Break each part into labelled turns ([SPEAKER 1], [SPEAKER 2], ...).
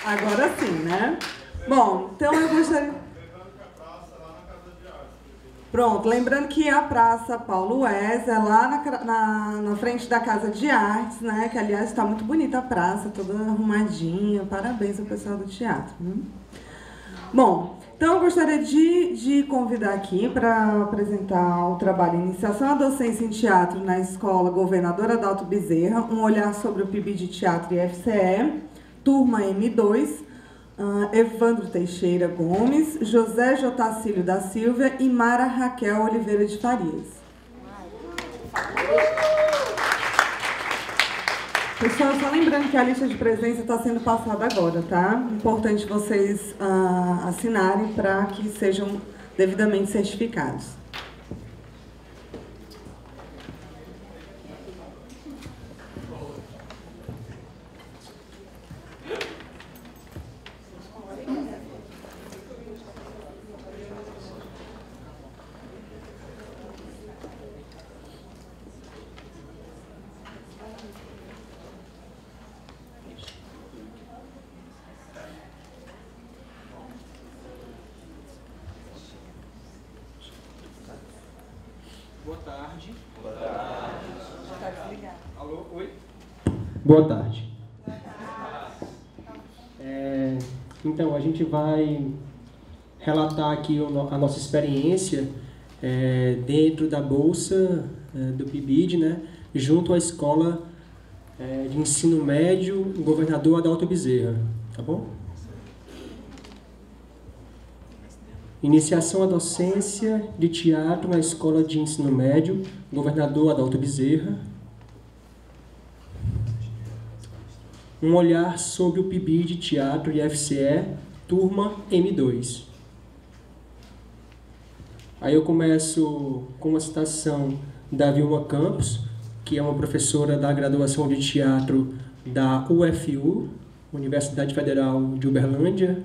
[SPEAKER 1] Agora sim, né? Bom, então eu gostaria... Pronto, lembrando que a Praça Paulo Wes é lá na frente da Casa de Artes, né? Que, aliás, está muito bonita a praça, toda arrumadinha. Parabéns ao pessoal do teatro. Né? Bom, então eu gostaria de convidar aqui para apresentar o trabalho Iniciação à Docência em Teatro na Escola Governador Adalto Bezerra, um olhar sobre o PIB de Teatro e FCE, turma M2, Evandro Teixeira Gomes, José Jotacílio da Silva e Mara Raquel Oliveira de Farias. Pessoal, só lembrando que a lista de presença está sendo passada agora, tá? Importante vocês assinarem para que sejam devidamente certificados.
[SPEAKER 2] Boa tarde.
[SPEAKER 3] Boa tarde.
[SPEAKER 1] Está desligado.
[SPEAKER 2] Alô, oi? Boa tarde. Então, a gente vai relatar aqui a nossa experiência dentro da Bolsa do PIBID, né, junto à Escola de Ensino Médio Governador Adalto Bezerra, tá bom? Iniciação à docência de teatro na Escola de Ensino Médio Governador Adalto Bezerra. Um olhar sobre o PIB de Teatro e FCE, turma M2. Aí eu começo com uma citação da Vilma Campos, que é uma professora da graduação de teatro da UFU, Universidade Federal de Uberlândia.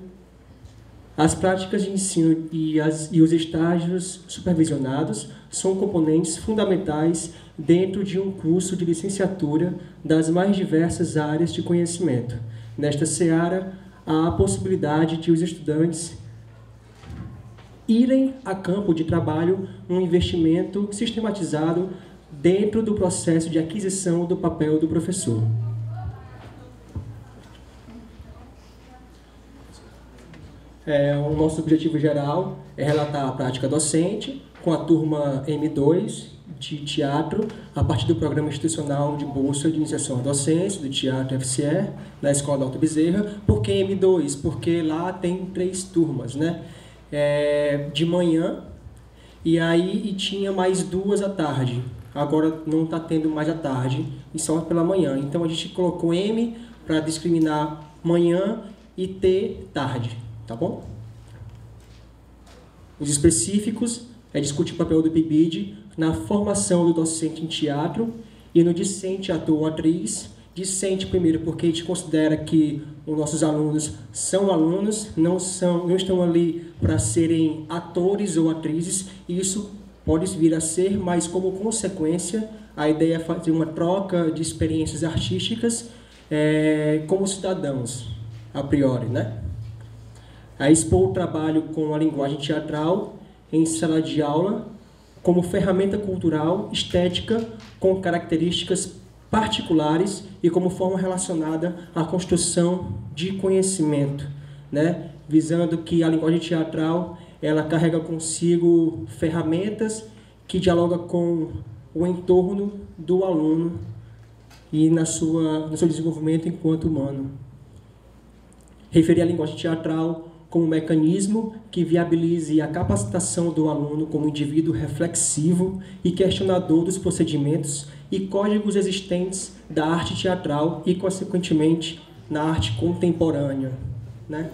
[SPEAKER 2] As práticas de ensino e os estágios supervisionados são componentes fundamentais dentro de um curso de licenciatura das mais diversas áreas de conhecimento. Nesta seara, há a possibilidade de os estudantes irem a campo de trabalho um investimento sistematizado dentro do processo de aquisição do papel do professor. O nosso objetivo geral é relatar a prática docente com a turma M2 de teatro a partir do Programa Institucional de Bolsa de Iniciação à Docência do Teatro FCE na Escola Adalto Bezerra. Por que M2? Porque lá tem 3 turmas, né? De manhã e tinha mais 2 à tarde. Agora não está tendo mais à tarde e só pela manhã. Então a gente colocou M para discriminar manhã e T tarde. Tá bom? Os específicos discutir o papel do PIBID na formação do docente em teatro e no discente ator ou atriz. Discente primeiro porque a gente considera que os nossos alunos são alunos, não estão ali para serem atores ou atrizes, e isso pode vir a ser, mas como consequência a ideia é fazer uma troca de experiências artísticas como cidadãos, a priori, né? A expor o trabalho com a linguagem teatral em sala de aula como ferramenta cultural, estética, com características particulares e como forma relacionada à construção de conhecimento, né? Visando que a linguagem teatral ela carrega consigo ferramentas que dialogam com o entorno do aluno e no seu desenvolvimento enquanto humano. Referir a linguagem teatral como um mecanismo que viabilize a capacitação do aluno como indivíduo reflexivo e questionador dos procedimentos e códigos existentes da arte teatral e, consequentemente, na arte contemporânea, né?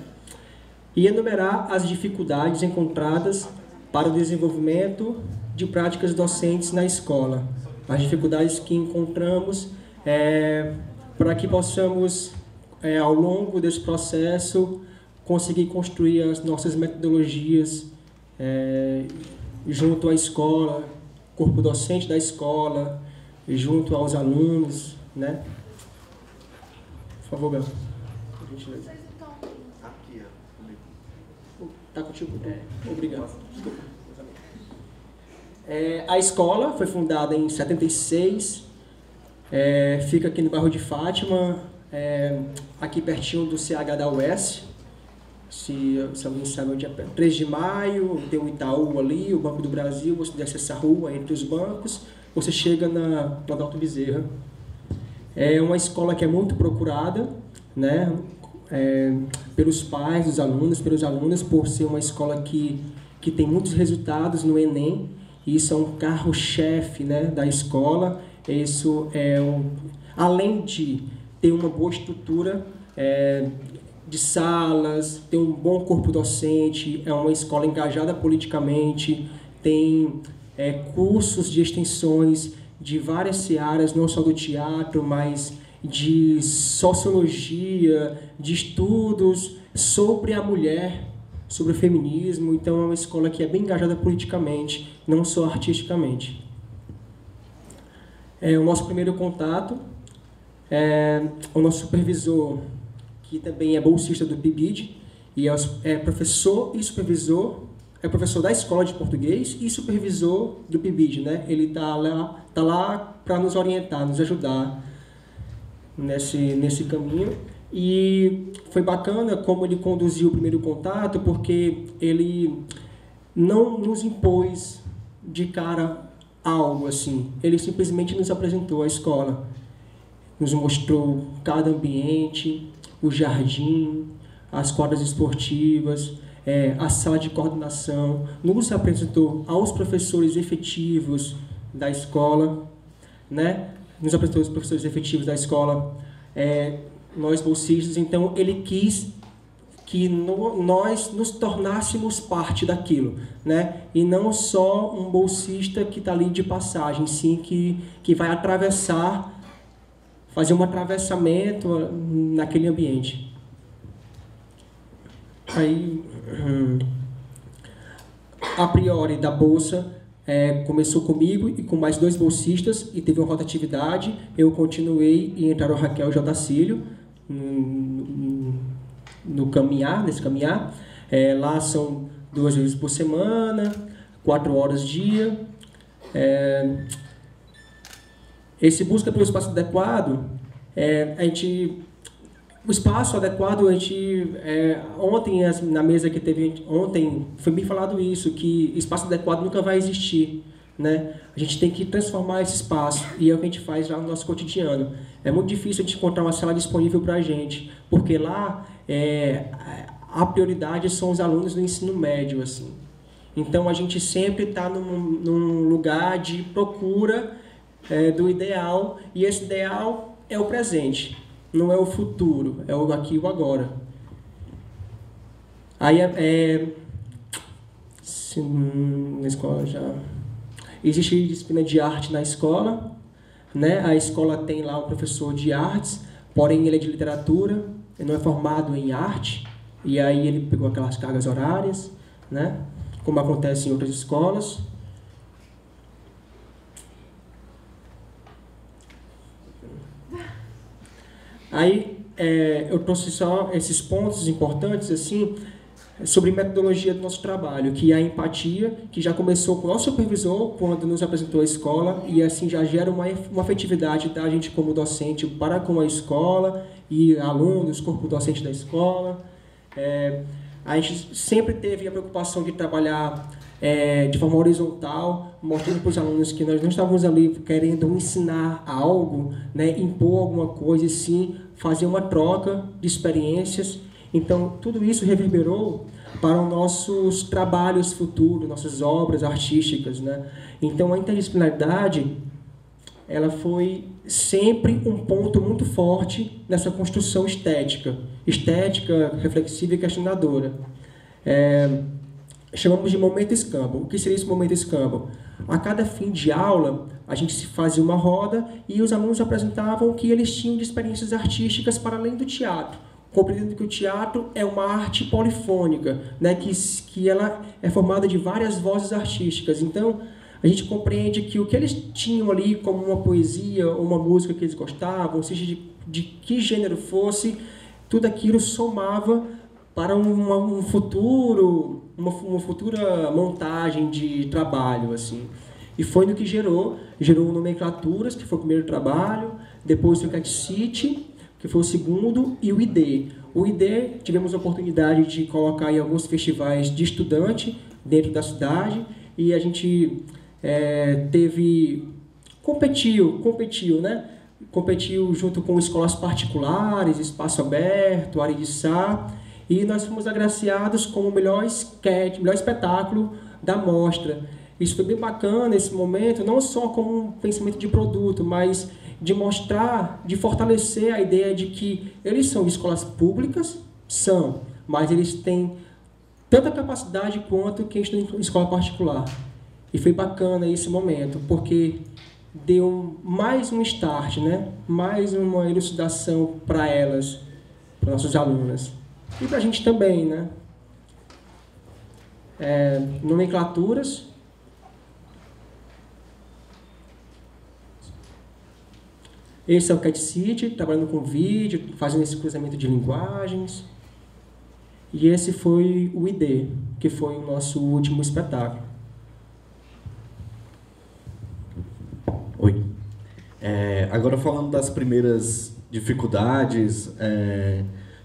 [SPEAKER 2] E enumerar as dificuldades encontradas para o desenvolvimento de práticas docentes na escola. As dificuldades que encontramos para que possamos, ao longo desse processo, conseguir construir as nossas metodologias junto à escola, corpo docente da escola, junto aos alunos, né? Por favor, Bel.
[SPEAKER 4] Vocês então
[SPEAKER 2] Tá contigo? Obrigado. A escola foi fundada em 76, fica aqui no bairro de Fátima, aqui pertinho do CH da UES. Se alguém sabe, é o dia 3 de maio, tem o Itaú ali, o Banco do Brasil, você desce essa rua entre os bancos, você chega na Adalto Bezerra. É uma escola que é muito procurada, né, pelos pais dos alunos, pelos alunos, por ser uma escola que tem muitos resultados no Enem. Isso é um carro-chefe, né, da escola. Isso além de ter uma boa estrutura de salas, ter um bom corpo docente, é uma escola engajada politicamente, tem cursos de extensões de várias searas, não só do teatro, mas de sociologia, de estudos sobre a mulher, sobre o feminismo. Então é uma escola que é bem engajada politicamente, não só artisticamente. O nosso primeiro contato, o nosso supervisor, que também é bolsista do PIBID, e é professor e supervisor, é professor da escola de português e supervisor do PIBID, né? Ele tá lá para nos orientar, nos ajudar nesse caminho. E foi bacana como ele conduziu o primeiro contato, porque ele não nos impôs de cara algo assim. Ele simplesmente nos apresentou a escola, nos mostrou cada ambiente, o jardim, as quadras esportivas, a sala de coordenação, nos apresentou aos professores efetivos da escola, né? Nos apresentou os professores efetivos da escola, nós bolsistas. Então ele quis que nós nos tornássemos parte daquilo, né? E não só um bolsista que está ali de passagem, sim, que vai atravessar, fazer um atravessamento naquele ambiente. Aí, a priori da bolsa, começou comigo e com mais 2 bolsistas, e teve uma rotatividade. Eu continuei e entraram Raquel e Jotacílio nesse caminhar. Lá são 2 vezes por semana, 4 horas dia. Esse busca pelo espaço adequado, o espaço adequado, ontem na mesa que teve ontem, foi bem falado isso, que espaço adequado nunca vai existir, né? A gente tem que transformar esse espaço, e é o que a gente faz lá no nosso cotidiano. É muito difícil a gente encontrar uma sala disponível para a gente, porque lá a prioridade são os alunos do ensino médio, assim. Então a gente sempre está num lugar de procura do ideal, e esse ideal é o presente. Não é o futuro, é o aqui e o agora. Aí na escola já existe disciplina de arte na escola, né? A escola tem lá um professor de artes, porém ele é de literatura, ele não é formado em arte, e aí ele pegou aquelas cargas horárias, né? Como acontece em outras escolas. Aí eu trouxe só esses pontos importantes assim sobre metodologia do nosso trabalho, que é a empatia, que já começou com o nosso supervisor quando nos apresentou a escola, e assim já gera uma afetividade da gente como docente para com a escola e alunos, corpo docente da escola. A gente sempre teve a preocupação de trabalhar de forma horizontal, mostrando para os alunos que nós não estávamos ali querendo ensinar algo, né, impor alguma coisa, e sim fazer uma troca de experiências. Então, tudo isso reverberou para os nossos trabalhos futuros, nossas obras artísticas, né? Então, a interdisciplinaridade, ela foi sempre um ponto muito forte nessa construção estética, reflexiva e questionadora. Chamamos de momento escambo. O que seria esse momento escambo? A cada fim de aula, a gente se fazia uma roda e os alunos apresentavam o que eles tinham de experiências artísticas para além do teatro, compreendendo que o teatro é uma arte polifônica, né, que ela é formada de várias vozes artísticas. Então, a gente compreende que o que eles tinham ali como uma poesia ou uma música que eles gostavam, seja de que gênero fosse, tudo aquilo somava para um futuro, uma futura montagem de trabalho, assim. E foi no que gerou Nomenclaturas, que foi o primeiro trabalho, depois o Cat City, que foi o segundo, e o ID. O ID, tivemos a oportunidade de colocar em alguns festivais de estudante dentro da cidade, e a gente competiu, né? Competiu junto com escolas particulares, Espaço Aberto, Ariçá, e nós fomos agraciados como o melhor espetáculo da mostra. Isso foi bem bacana esse momento, não só como um pensamento de produto, mas de mostrar, de fortalecer a ideia de que eles são escolas públicas, mas eles têm tanta capacidade quanto quem estuda em escola particular. E foi bacana esse momento, porque deu mais um start, né? Mais uma elucidação para elas, para nossas alunas. E para a gente também, né? Nomenclaturas. Esse é o Cat City, trabalhando com vídeo, fazendo esse cruzamento de linguagens. E esse foi o ID, que foi o nosso último espetáculo.
[SPEAKER 3] Oi. Agora falando das primeiras dificuldades,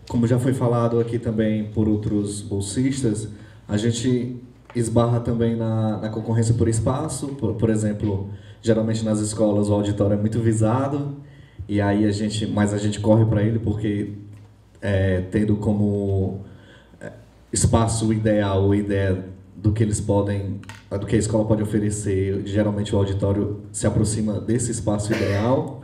[SPEAKER 3] como já foi falado aqui também por outros bolsistas, a gente esbarra também na concorrência por espaço. Por exemplo, geralmente nas escolas o auditório é muito visado, e aí a gente corre para ele porque tendo como espaço ideal a ideia do que do que a escola pode oferecer, geralmente o auditório se aproxima desse espaço ideal,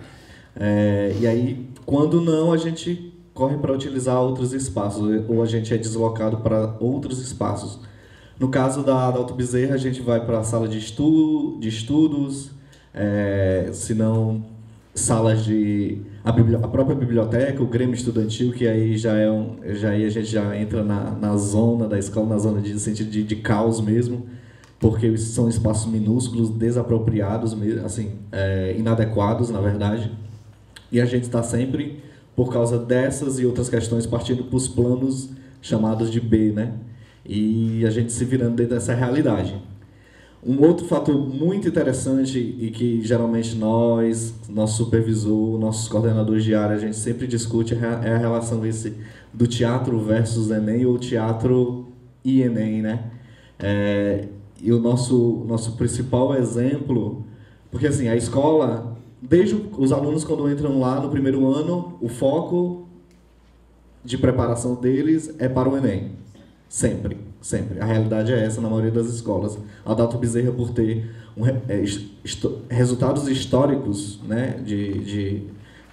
[SPEAKER 3] e aí quando não, a gente corre para utilizar outros espaços, ou a gente é deslocado para outros espaços. No caso da Adalto Bezerra, a gente vai para a sala de estudos, se não salas a própria biblioteca, o Grêmio Estudantil, que aí a gente já entra na zona da escola, na zona de sentido de caos mesmo, porque são espaços minúsculos, desapropriados, assim, inadequados, na verdade. E a gente está sempre, por causa dessas e outras questões, partindo para os planos chamados de B, né? E a gente se virando dentro dessa realidade. Um outro fator muito interessante e que geralmente nosso supervisor, nossos coordenadores de área, a gente sempre discute é a relação do teatro versus Enem ou teatro e Enem, né? E o nosso principal exemplo, porque assim, a escola, desde os alunos quando entram lá no primeiro ano, o foco de preparação deles é para o Enem. Sempre. A realidade é essa na maioria das escolas. A Adalto Bezerra, por ter resultados históricos, né, de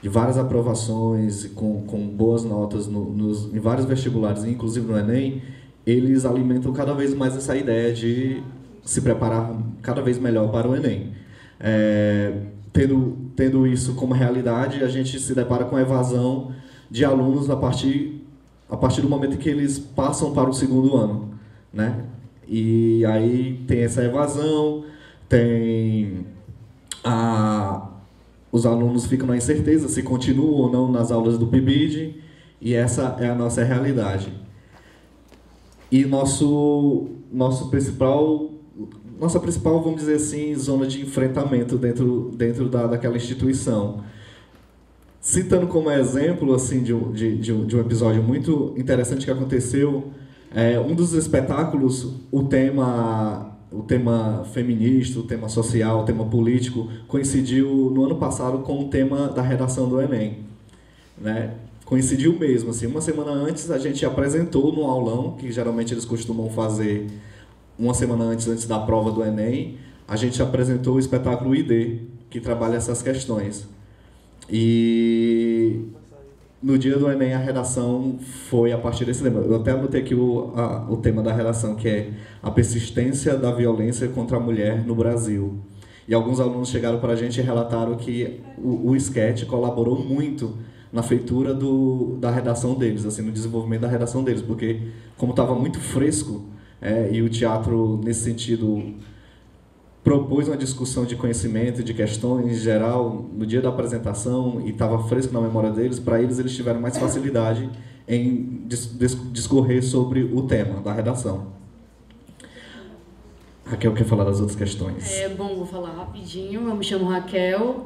[SPEAKER 3] várias aprovações, com boas notas em vários vestibulares, inclusive no Enem, eles alimentam cada vez mais essa ideia de se preparar cada vez melhor para o Enem. Tendo isso como realidade, a gente se depara com a evasão de alunos a partir do momento em que eles passam para o segundo ano, né? E aí tem essa evasão, os alunos ficam na incerteza se continuam ou não nas aulas do PIBID, e essa é a nossa realidade. E nossa principal, vamos dizer assim, zona de enfrentamento dentro daquela instituição. Citando como exemplo assim, de um episódio muito interessante que aconteceu, um dos espetáculos, o tema feminista, o tema social, o tema político, coincidiu no ano passado com o tema da redação do Enem, né? Coincidiu mesmo, assim, uma semana antes a gente apresentou no aulão, que geralmente eles costumam fazer uma semana antes da prova do Enem, a gente apresentou o espetáculo ID, que trabalha essas questões. E no dia do Enem a redação foi a partir desse tema. Eu até anotei aqui o tema da redação, que é a persistência da violência contra a mulher no Brasil. E alguns alunos chegaram para a gente e relataram que o sketch colaborou muito na feitura da redação deles, assim, no desenvolvimento da redação deles, porque como estava muito fresco, e o teatro, nesse sentido, propôs uma discussão de conhecimento, de questões em geral, no dia da apresentação, e estava fresco na memória deles, para eles tiveram mais facilidade em discorrer sobre o tema da redação. Raquel quer falar das outras questões.
[SPEAKER 4] Bom, vou falar rapidinho. Eu me chamo Raquel.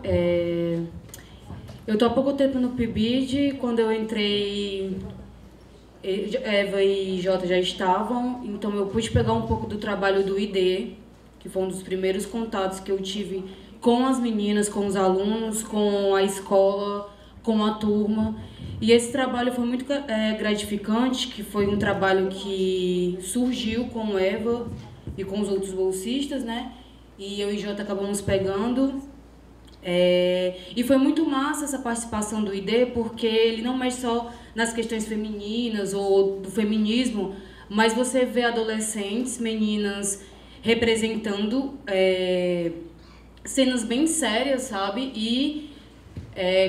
[SPEAKER 4] Eu estou há pouco tempo no PIBID. Quando eu entrei, Eva e Jota já estavam, então eu pude pegar um pouco do trabalho do ID, que foi um dos primeiros contatos que eu tive com as meninas, com os alunos, com a escola, com a turma. E esse trabalho foi muito gratificante, que foi um trabalho que surgiu com Eva e com os outros bolsistas, né? E eu e Jota acabamos pegando. E foi muito massa essa participação do ID, porque ele não mexe só nas questões femininas ou do feminismo, mas você vê adolescentes, meninas representando cenas bem sérias, sabe? E,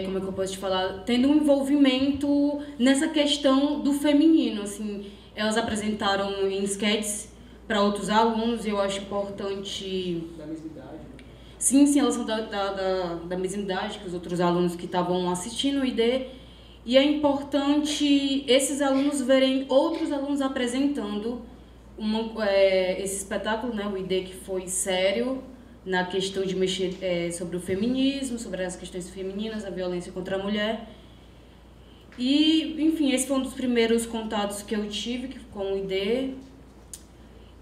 [SPEAKER 4] como é que eu posso te falar? Tendo um envolvimento nessa questão do feminino, assim. Elas apresentaram em sketches para outros alunos, e eu acho importante...
[SPEAKER 2] Da mesma idade.
[SPEAKER 4] Sim, elas são da mesma idade que os outros alunos que estavam assistindo o ID. E é importante esses alunos verem outros alunos apresentando esse espetáculo, né, o ID, que foi sério na questão de mexer sobre o feminismo, sobre as questões femininas, a violência contra a mulher. E, enfim, esse foi um dos primeiros contatos que eu tive com o ID.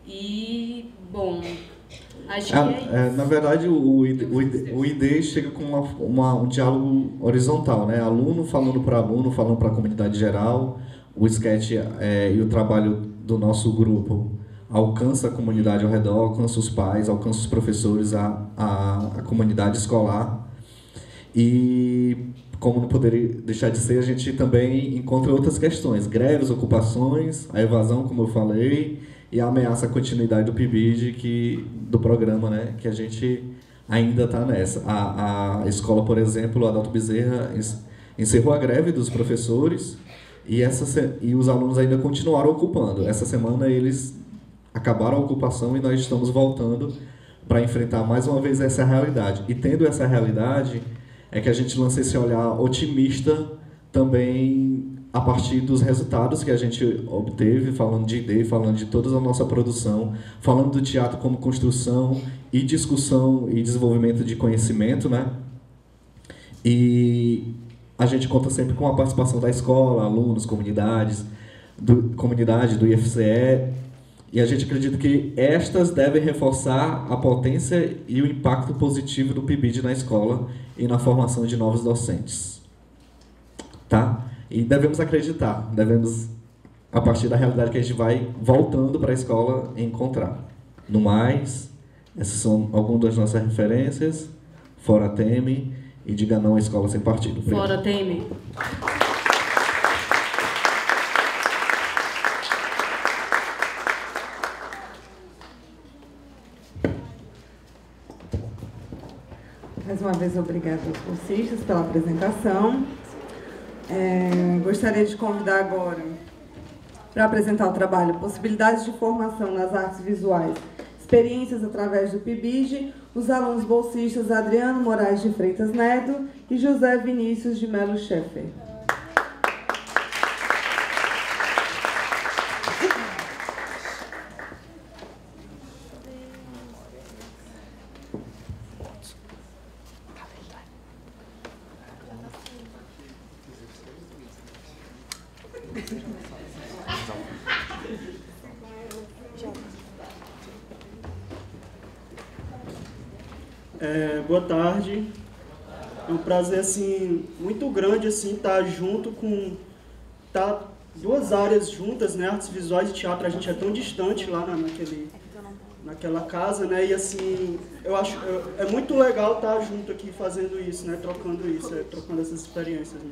[SPEAKER 4] E, bom, acho que é isso.
[SPEAKER 3] Na verdade, o ID chega com um diálogo horizontal, né? Aluno falando para aluno, falando para a comunidade geral. O sketch e o trabalho do nosso grupo alcança a comunidade ao redor, alcança os pais, alcança os professores, a comunidade escolar. E, como não poderia deixar de ser, a gente também encontra outras questões. Greves, ocupações, a evasão, como eu falei, e a ameaça à continuidade do PIBID, do programa, né, que a gente ainda está nessa. A escola, por exemplo, Adalto Bezerra, encerrou a greve dos professores e os alunos ainda continuaram ocupando. Essa semana eles acabaram a ocupação e nós estamos voltando para enfrentar mais uma vez essa realidade. E tendo essa realidade, é que a gente lança esse olhar otimista também a partir dos resultados que a gente obteve, falando de ID, falando de toda a nossa produção, falando do teatro como construção e discussão e desenvolvimento de conhecimento, né? E a gente conta sempre com a participação da escola, alunos, comunidade do IFCE, e a gente acredita que estas devem reforçar a potência e o impacto positivo do PIBID na escola e na formação de novos docentes. Tá? E devemos acreditar, a partir da realidade que a gente vai voltando para a escola, encontrar. No mais, essas são algumas das nossas referências. Fora Teme e diga não à escola sem partido. Obrigado.
[SPEAKER 4] Fora Teme.
[SPEAKER 1] Mais uma vez, obrigada aos bolsistas pela apresentação. Gostaria de convidar agora para apresentar o trabalho Possibilidades de Formação nas Artes Visuais, Experiências através do PIBID, os alunos bolsistas Adriano Moraes de Freitas Neto e José Vinícius de Melo Scheffer.
[SPEAKER 5] Boa tarde. É um prazer assim muito grande assim estar junto com duas áreas juntas, né? Artes visuais e teatro. A gente é tão distante lá naquela casa, né? E assim, eu acho é muito legal estar junto aqui fazendo isso, né? Trocando essas experiências. Né?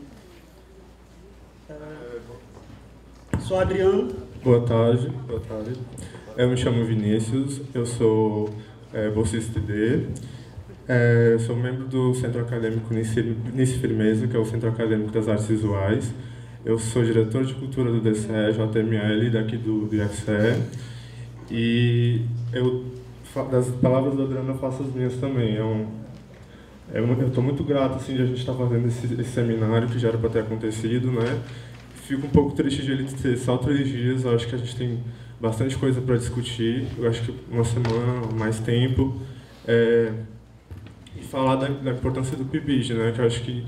[SPEAKER 5] Sou Adriano.
[SPEAKER 6] Boa tarde. Eu me chamo Vinícius, eu sou bolsista ID. Sou membro do Centro Acadêmico Nice Firmeza, que é o Centro Acadêmico das Artes Visuais. Eu sou diretor de cultura do DCE, JML, daqui do IFCE. E das palavras do Adriano, eu faço as minhas também. Eu estou muito grato assim, de a gente estar fazendo esse seminário, que já era para ter acontecido, né? Fico um pouco triste de ele ser só 3 dias, eu acho que a gente tem bastante coisa para discutir, eu acho que uma semana, mais tempo, e falar da importância do PIBID, né, que eu acho que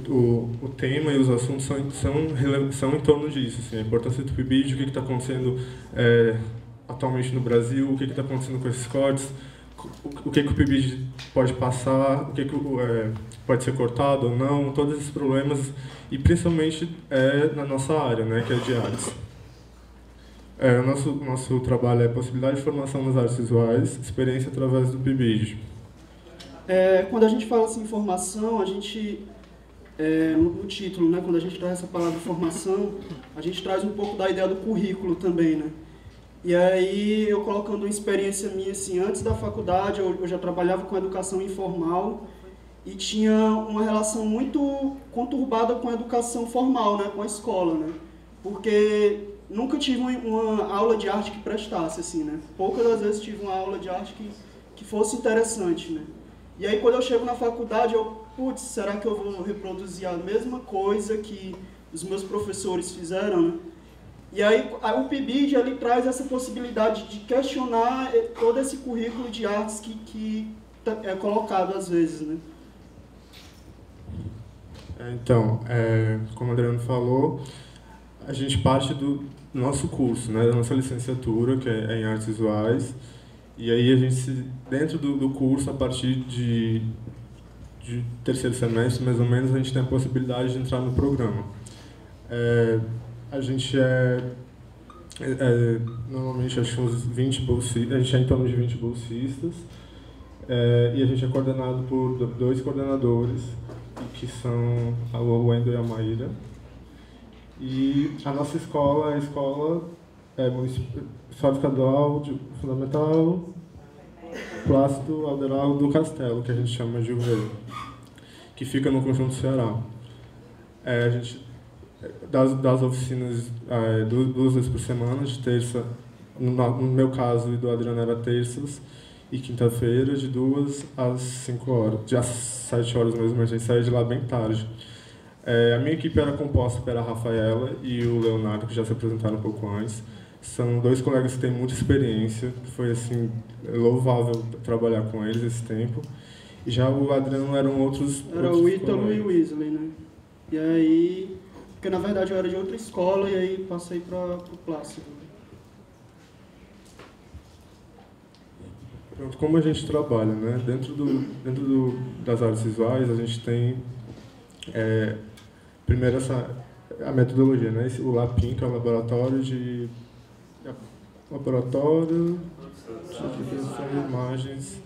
[SPEAKER 6] o tema e os assuntos são em torno disso, assim, a importância do PIBID, o que está acontecendo atualmente no Brasil, o que está acontecendo com esses cortes, o que o PIBID pode passar, o que pode ser cortado ou não, todos esses problemas, e principalmente na nossa área, né, que é de artes. O nosso trabalho é possibilidade de formação nas artes visuais, experiência através do PIBID.
[SPEAKER 5] Quando a gente fala assim, formação, a gente, no título, né, quando a gente traz essa palavra formação, a gente traz um pouco da ideia do currículo também, né? E aí, eu colocando uma experiência minha, assim, antes da faculdade, eu já trabalhava com educação informal e tinha uma relação muito conturbada com a educação formal, né, com a escola, né? Porque nunca tive uma aula de arte que prestasse, assim, né? Poucas das vezes tive uma aula de arte que fosse interessante, né? E aí, quando eu chego na faculdade, putz, será que eu vou reproduzir a mesma coisa que os meus professores fizeram, né? E aí, o PIBID, ele traz essa possibilidade de questionar todo esse currículo de artes que é colocado às vezes, né?
[SPEAKER 6] Então, como o Adriano falou, a gente parte do nosso curso, né, da nossa licenciatura, que é em artes visuais, e aí a gente, dentro do curso, a partir de terceiro semestre, mais ou menos, a gente tem a possibilidade de entrar no programa. A gente normalmente, acho que uns 20 bolsistas, a gente é em torno de 20 bolsistas, e a gente é coordenado por 2 coordenadores, que são o Wendel e a Maíra. E a nossa escola é a escola estadual fundamental Plácido Alderal do Castelo, que a gente chama de UV, que fica no Conjunto Ceará. A gente das oficinas 2 vezes por semana, de terça, no meu caso e do Adriano era terças e quinta-feira, de 2 às 5 horas, de às 7 horas mesmo, a gente saía de lá bem tarde. A minha equipe era composta pela Rafaela e o Leonardo, que já se apresentaram um pouco antes. São 2 colegas que têm muita experiência, foi assim, louvável trabalhar com eles esse tempo. E já o Adriano eram outros
[SPEAKER 5] o Ítalo
[SPEAKER 6] colegas.
[SPEAKER 5] E o Weasley, né? E aí, porque na verdade eu era de outra escola e aí passei para o Plácido.
[SPEAKER 6] Pronto, como a gente trabalha, né? Dentro das artes visuais, a gente tem primeiro a metodologia, né? O LAPIM, que é o laboratório de criação de imagens,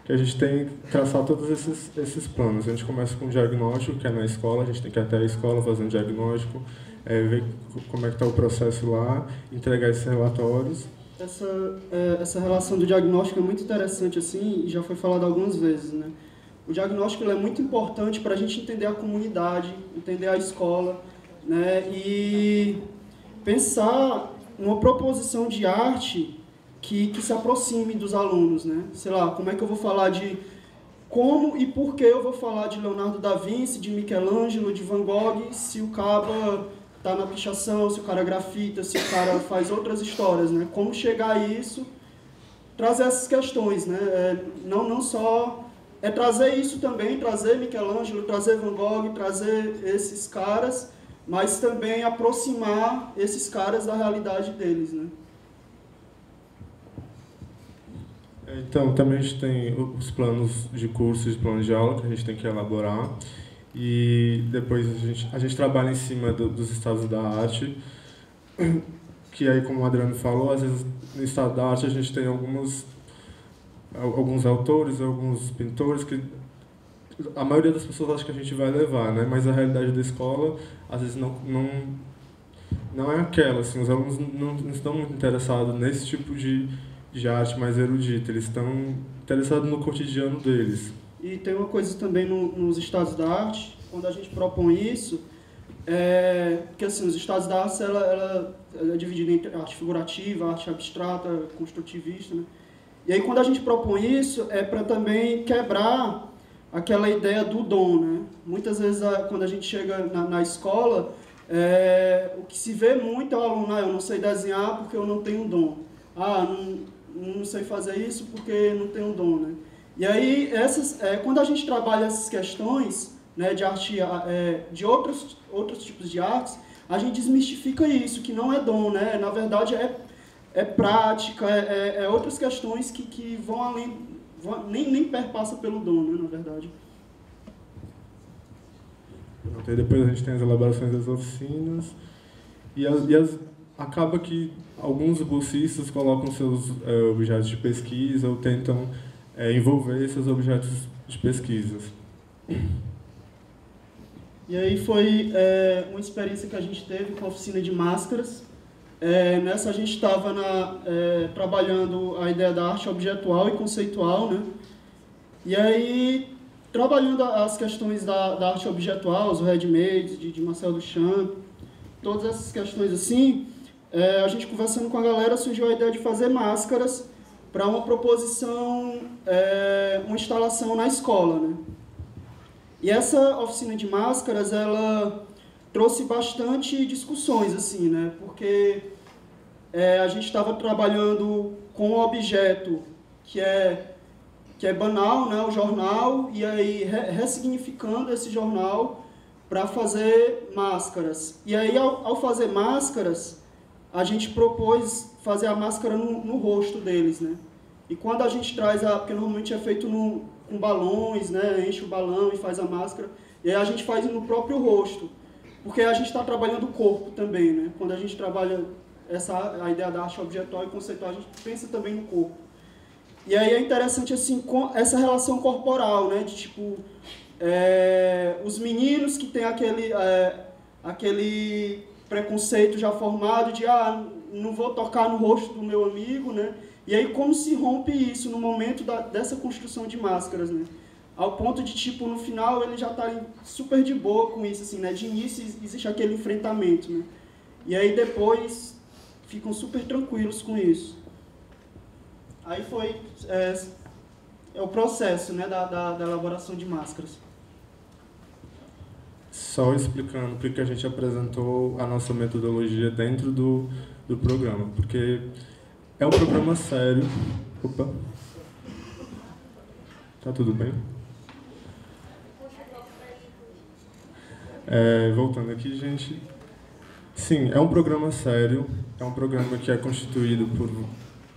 [SPEAKER 6] que a gente tem que traçar todos esses planos. A gente começa com o diagnóstico, que é na escola, a gente tem que ir até a escola fazer um diagnóstico, ver como é que está o processo lá, entregar esses relatórios.
[SPEAKER 5] Essa relação do diagnóstico é muito interessante, assim, e já foi falado algumas vezes, né? O diagnóstico é muito importante para a gente entender a comunidade, entender a escola, né? E pensar uma proposição de arte que se aproxime dos alunos, né? Sei lá, como é que eu vou falar de como e por que eu vou falar de Leonardo da Vinci, de Michelangelo, de Van Gogh, se o cara está na pichação, se o cara grafita, se o cara faz outras histórias, né? Como chegar a isso, trazer essas questões, né? Não só trazer isso também, trazer Michelangelo, trazer Van Gogh, trazer esses caras, mas também aproximar esses caras da realidade deles, né?
[SPEAKER 6] Então, também a gente tem os planos de cursos e planos de aula que a gente tem que elaborar. E depois a gente trabalha em cima dos estados da arte, que aí, como o Adriano falou, às vezes no estado da arte a gente tem alguns autores, alguns pintores que a maioria das pessoas acha que a gente vai levar, né? Mas a realidade da escola, às vezes, não é aquela. Assim, os alunos não estão muito interessados nesse tipo de arte mais erudita, eles estão interessados no cotidiano deles.
[SPEAKER 5] E tem uma coisa também nos estados da arte, quando a gente propõe isso, porque assim, os estados da arte ela é dividida entre arte figurativa, arte abstrata, construtivista, né? E aí quando a gente propõe isso, é para também quebrar aquela ideia do dom, né? Muitas vezes quando a gente chega na escola, O que se vê muito é o aluno, eu não sei desenhar porque eu não tenho dom. Não sei fazer isso porque não tenho dom, né? E aí, quando a gente trabalha essas questões, né, de arte, de outros tipos de artes, a gente desmistifica isso, que não é dom, né? Na verdade, é prática, outras questões que vão além, nem perpassa pelo dom, né, na verdade.
[SPEAKER 6] E depois a gente tem as elaborações das oficinas, acaba que alguns bolsistas colocam seus objetos de pesquisa ou tentam envolver esses objetos de pesquisa.
[SPEAKER 5] E aí foi uma experiência que a gente teve com a oficina de máscaras. Nessa a gente estava trabalhando a ideia da arte objetual e conceitual, né? E aí, trabalhando as questões da arte objetual, os handmades de Marcel Duchamp, todas essas questões assim, a gente conversando com a galera, surgiu a ideia de fazer máscaras para uma proposição, uma instalação na escola, né? E essa oficina de máscaras, ela trouxe bastante discussões, assim, né? Porque a gente estava trabalhando com um objeto que é banal, né? O jornal, e aí ressignificando esse jornal para fazer máscaras. E aí, ao fazer máscaras, a gente propôs fazer a máscara no rosto deles, né? E quando a gente traz, porque normalmente é feito com balões, né? Enche o balão e faz a máscara, e aí a gente faz no próprio rosto, porque a gente está trabalhando o corpo também, né? Quando a gente trabalha a ideia da arte objetual e conceitual, a gente pensa também no corpo. E aí é interessante, assim, com essa relação corporal, né? De, tipo, os meninos que têm aquele preconceito já formado de, não vou tocar no rosto do meu amigo, né? E aí como se rompe isso no momento dessa construção de máscaras, né? Ao ponto de, tipo, no final ele já está super de boa com isso, assim, né? De início existe aquele enfrentamento, né? E aí depois ficam super tranquilos com isso. Aí foi o processo, né, da elaboração de máscaras.
[SPEAKER 6] Só explicando porque a gente apresentou a nossa metodologia dentro do programa, porque é um programa sério. Opa! Tá tudo bem? Voltando aqui, gente. Sim, é um programa sério, é um programa que é constituído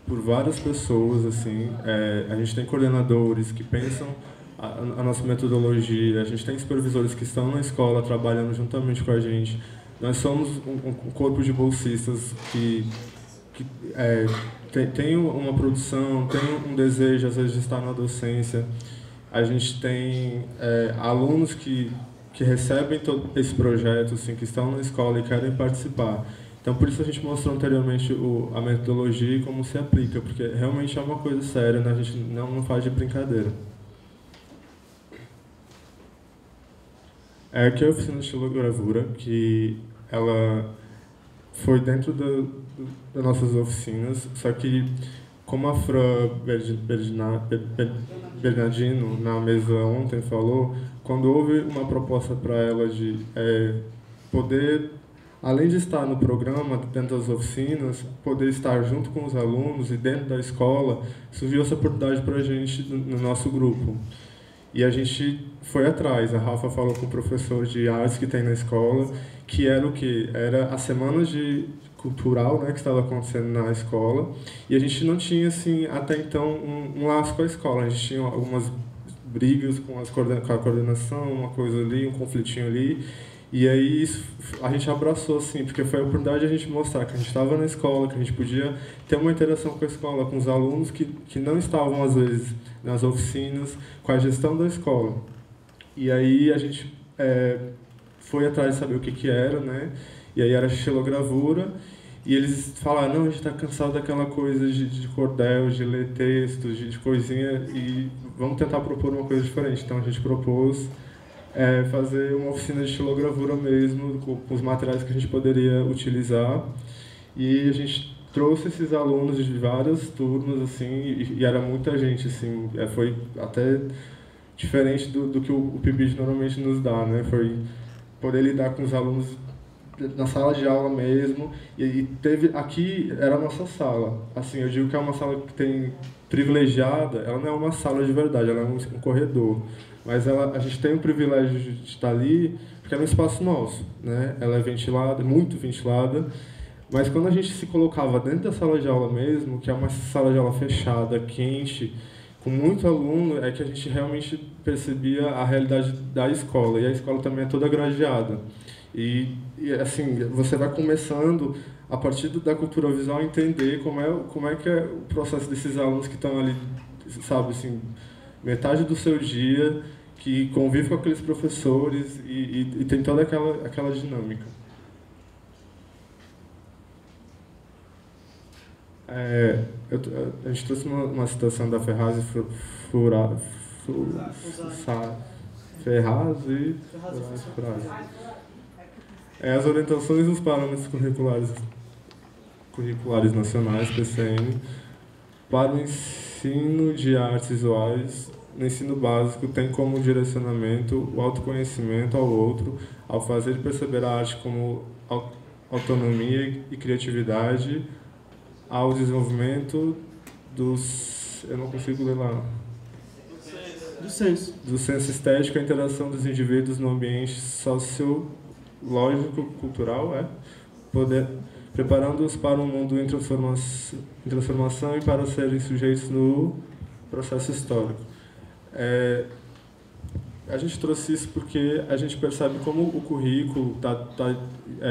[SPEAKER 6] por várias pessoas, assim. A gente tem coordenadores que pensam a nossa metodologia, a gente tem supervisores que estão na escola trabalhando juntamente com a gente. Nós somos um corpo de bolsistas que tem uma produção, tem um desejo, às vezes, de estar na docência. A gente tem alunos que recebem todo esse projeto, assim, que estão na escola e querem participar. Então, por isso a gente mostrou anteriormente a metodologia e como se aplica, porque realmente é uma coisa séria, né? A gente não faz de brincadeira. Aqui é a oficina de estilogravura, que ela foi dentro das nossas oficinas, só que como a Fran Bernardino, na mesa ontem, falou, quando houve uma proposta para ela de poder, além de estar no programa, dentro das oficinas, poder estar junto com os alunos e dentro da escola, surgiu essa oportunidade para a gente no nosso grupo. E a gente foi atrás. A Rafa falou com o professor de artes que tem na escola, que era o quê? Era a semana de cultural, né, que estava acontecendo na escola, e a gente não tinha, assim, até então, um laço com a escola. A gente tinha algumas brigas com a coordenação, uma coisa ali, um conflitinho ali, e aí a gente abraçou, assim, porque foi a oportunidade de a gente mostrar que a gente estava na escola, que a gente podia ter uma interação com a escola, com os alunos que não estavam, às vezes, nas oficinas, com a gestão da escola. E aí a gente foi atrás de saber o que era, né? E aí era xilogravura, e eles falaram, não, a gente está cansado daquela coisa de cordel, de ler textos, de coisinha, e vamos tentar propor uma coisa diferente. Então a gente propôs fazer uma oficina de xilogravura mesmo, com os materiais que a gente poderia utilizar. E a gente trouxe esses alunos de várias turmas, assim, e era muita gente, assim, foi até diferente do que o PIBID normalmente nos dá, né? Foi poder lidar com os alunos na sala de aula mesmo, e teve, aqui era a nossa sala. Assim, eu digo que é uma sala que tem privilegiada, ela não é uma sala de verdade, ela é um corredor. Mas a gente tem o privilégio de estar ali, porque é um espaço nosso, né? Ela é ventilada, muito ventilada, mas quando a gente se colocava dentro da sala de aula mesmo, que é uma sala de aula fechada, quente, com muito aluno, é que a gente realmente percebia a realidade da escola, e a escola também é toda gradeada. E assim, você vai começando, a partir da cultura visual, a entender como é que é o processo desses alunos que estão ali, sabe, assim, metade do seu dia, que convive com aqueles professores e tem toda aquela dinâmica. A gente trouxe uma citação da Ferraz e as orientações e os parâmetros curriculares nacionais, PCN, para o ensino de artes visuais no ensino básico tem como direcionamento o autoconhecimento ao outro, ao fazer perceber a arte como autonomia e criatividade, ao desenvolvimento dos... eu não consigo ler lá.
[SPEAKER 5] Do senso.
[SPEAKER 6] Do senso estético, a interação dos indivíduos no ambiente sociológico-cultural, preparando-os para um mundo em transformação e para serem sujeitos no processo histórico. A gente trouxe isso porque a gente percebe como o currículo está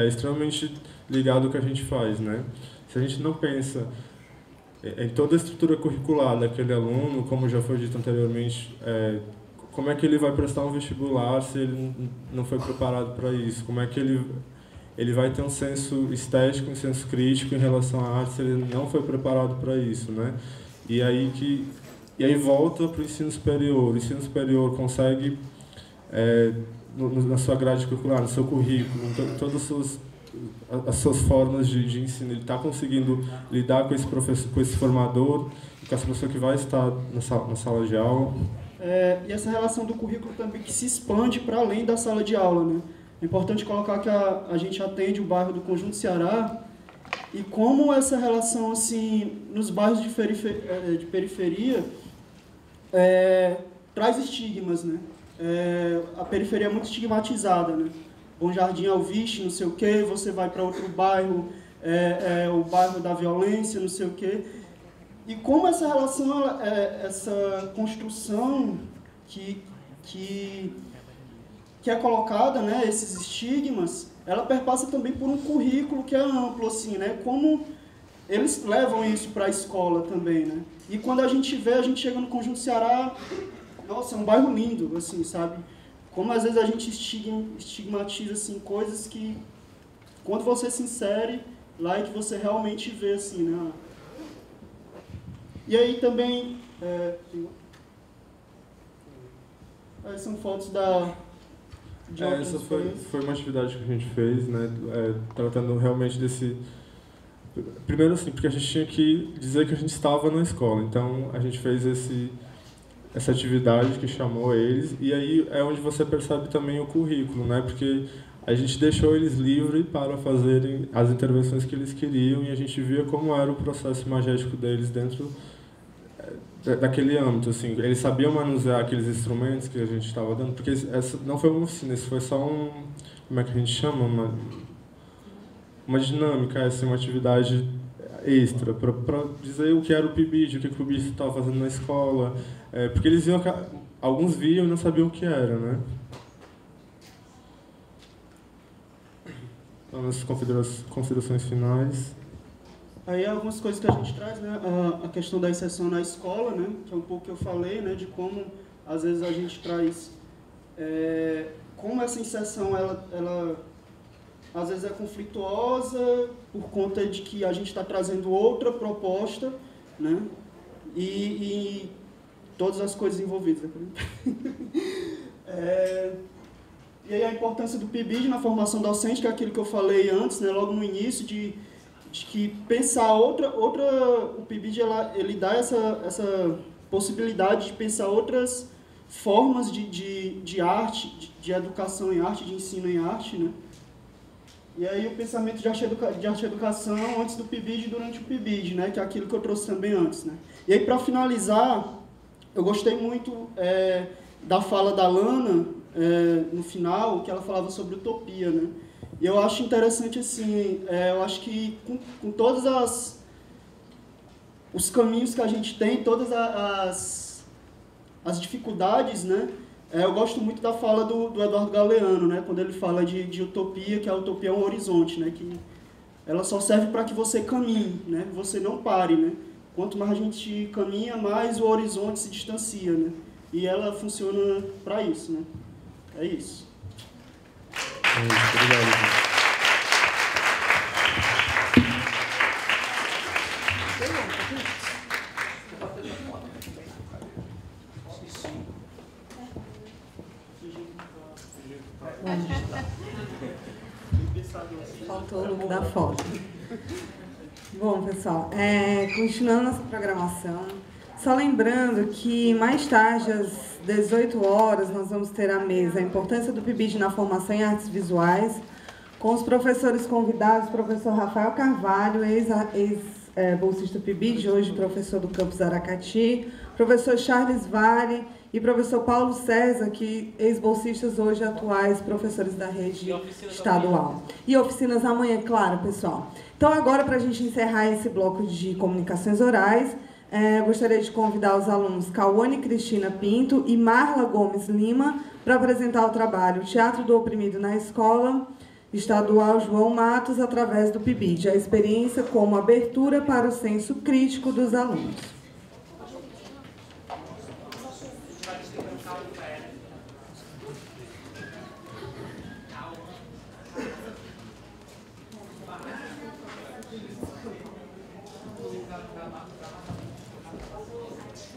[SPEAKER 6] extremamente ligado ao que a gente faz, né? Se a gente não pensa em toda a estrutura curricular daquele aluno, como já foi dito anteriormente, como é que ele vai prestar um vestibular se ele não foi preparado para isso? Como é que ele vai ter um senso estético, um senso crítico em relação à arte se ele não foi preparado para isso, né? E aí volta para o ensino superior. O ensino superior consegue, na sua grade curricular, no seu currículo, em todas as suas formas de ensino, ele está conseguindo lidar com esse professor, com esse formador, com essa pessoa que vai estar na sala de aula.
[SPEAKER 5] E essa relação do currículo também que se expande para além da sala de aula, né? É importante colocar que a gente atende o bairro do Conjunto Ceará e como essa relação, assim, nos bairros de periferia traz estigmas, né? A periferia é muito estigmatizada, né? Bom Jardim, Alviste, não sei o quê, você vai para outro bairro, o bairro da violência, não sei o quê. E como essa relação, essa construção que é colocada, né, esses estigmas, ela perpassa também por um currículo que é amplo, assim, né? Como eles levam isso para a escola também, né? E quando a gente chega no Conjunto Ceará, nossa, é um bairro lindo, assim, sabe? Como às vezes a gente estigmatiza, assim, coisas que, quando você se insere lá, é que você realmente vê, assim, né? E aí também, são fotos de
[SPEAKER 6] essa foi uma atividade que a gente fez, né? Tratando realmente desse... Primeiro, assim, porque a gente tinha que dizer que a gente estava na escola. Então, a gente fez essa atividade que chamou eles. E aí é onde você percebe também o currículo, né? Porque a gente deixou eles livres para fazerem as intervenções que eles queriam e a gente via como era o processo imagético deles dentro daquele âmbito, assim. Eles sabiam manusear aqueles instrumentos que a gente estava dando, porque essa não foi uma oficina, isso foi só como é que a gente chama? Uma dinâmica, assim, uma atividade extra, para dizer o que era o PIBID, o que o PIBID estava fazendo na escola, porque eles viam, alguns viam e não sabiam o que era, né? Então, nas considerações finais.
[SPEAKER 5] Aí algumas coisas que a gente traz, né? A questão da inserção na escola, né? Que é um pouco que eu falei, né? De como, às vezes, a gente traz... como essa inserção, ela às vezes é conflituosa por conta de que a gente está trazendo outra proposta, né? E todas as coisas envolvidas. E aí a importância do PIBID na formação docente, que é aquilo que eu falei antes, né? Logo no início, de que pensar o PIBID ele dá essa possibilidade de pensar outras formas de arte, de educação em arte, de ensino em arte, né? E aí o pensamento de arte educação antes do PIBID e durante o PIBID, né? Que é aquilo que eu trouxe também antes, né? E aí, para finalizar, eu gostei muito da fala da Lana, no final, que ela falava sobre utopia, né? E eu acho interessante, assim, eu acho que com todos os caminhos que a gente tem, todas as dificuldades, né? Eu gosto muito da fala do Eduardo Galeano, né? Quando ele fala de utopia, que a utopia é um horizonte, né? Que ela só serve para que você caminhe, né? Você não pare, né? Quanto mais a gente caminha, mais o horizonte se distancia, né? E ela funciona para isso, né? É isso.
[SPEAKER 3] Obrigado.
[SPEAKER 1] Faltou o look da foto. Bom, pessoal, continuando nossa programação, só lembrando que mais tarde, às 18 horas, nós vamos ter a mesa A Importância do PIBID na Formação em Artes Visuais, com os professores convidados, professor Rafael Carvalho, ex-bolsista PIBID, hoje professor do campus Aracati, professor Charles Vale e professor Paulo César, que ex-bolsistas hoje atuais professores da rede estadual. E oficinas amanhã, claro, pessoal. Então, agora, para a gente encerrar esse bloco de comunicações orais, gostaria de convidar os alunos Cauane Cristina Pinto e Marla Gomes Lima para apresentar o trabalho Teatro do Oprimido na Escola Estadual João Matos, através do PIBID, a experiência como abertura para o senso crítico dos alunos.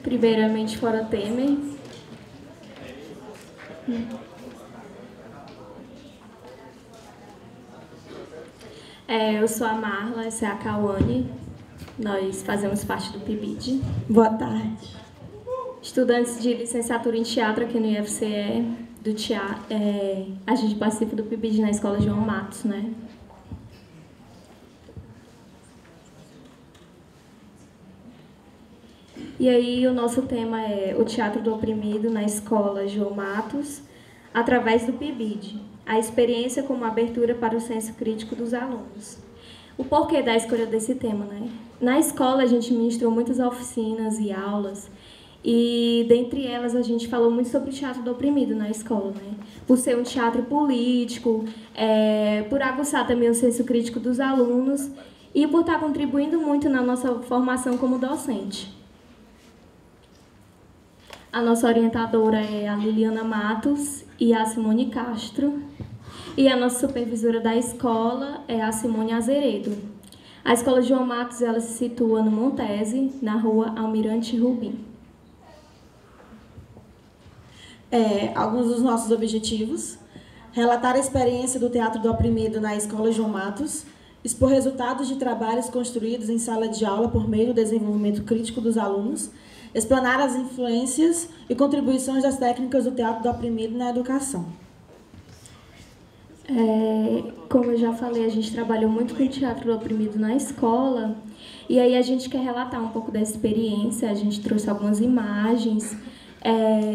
[SPEAKER 7] Primeiramente, fora Temer. Eu sou a Marla, essa é a Cauane. Nós fazemos parte do PIBID.
[SPEAKER 8] Boa tarde.
[SPEAKER 7] Estudantes de licenciatura em teatro aqui no IFCE, do teatro, a gente participa do PIBID na Escola João Matos, né? E aí o nosso tema é o Teatro do Oprimido na Escola João Matos, através do PIBID, a experiência como abertura para o senso crítico dos alunos. O porquê da escolha desse tema, né? Na escola a gente ministrou muitas oficinas e aulas, e dentre elas a gente falou muito sobre o teatro do oprimido na escola, né? Por ser um teatro político, por aguçar também o senso crítico dos alunos e por estar contribuindo muito na nossa formação como docente. A nossa orientadora é a Liliana Matos e a Simone Castro. E a nossa supervisora da escola é a Simone Azeredo. A Escola João Matos ela se situa no Montese, na rua Almirante Rubim.
[SPEAKER 8] Alguns dos nossos objetivos: relatar a experiência do Teatro do Oprimido na Escola João Matos, expor resultados de trabalhos construídos em sala de aula por meio do desenvolvimento crítico dos alunos, explanar as influências e contribuições das técnicas do Teatro do Oprimido na educação.
[SPEAKER 7] Como eu já falei, a gente trabalhou muito com o Teatro do Oprimido na escola, e aí a gente quer relatar um pouco dessa experiência. A gente trouxe algumas imagens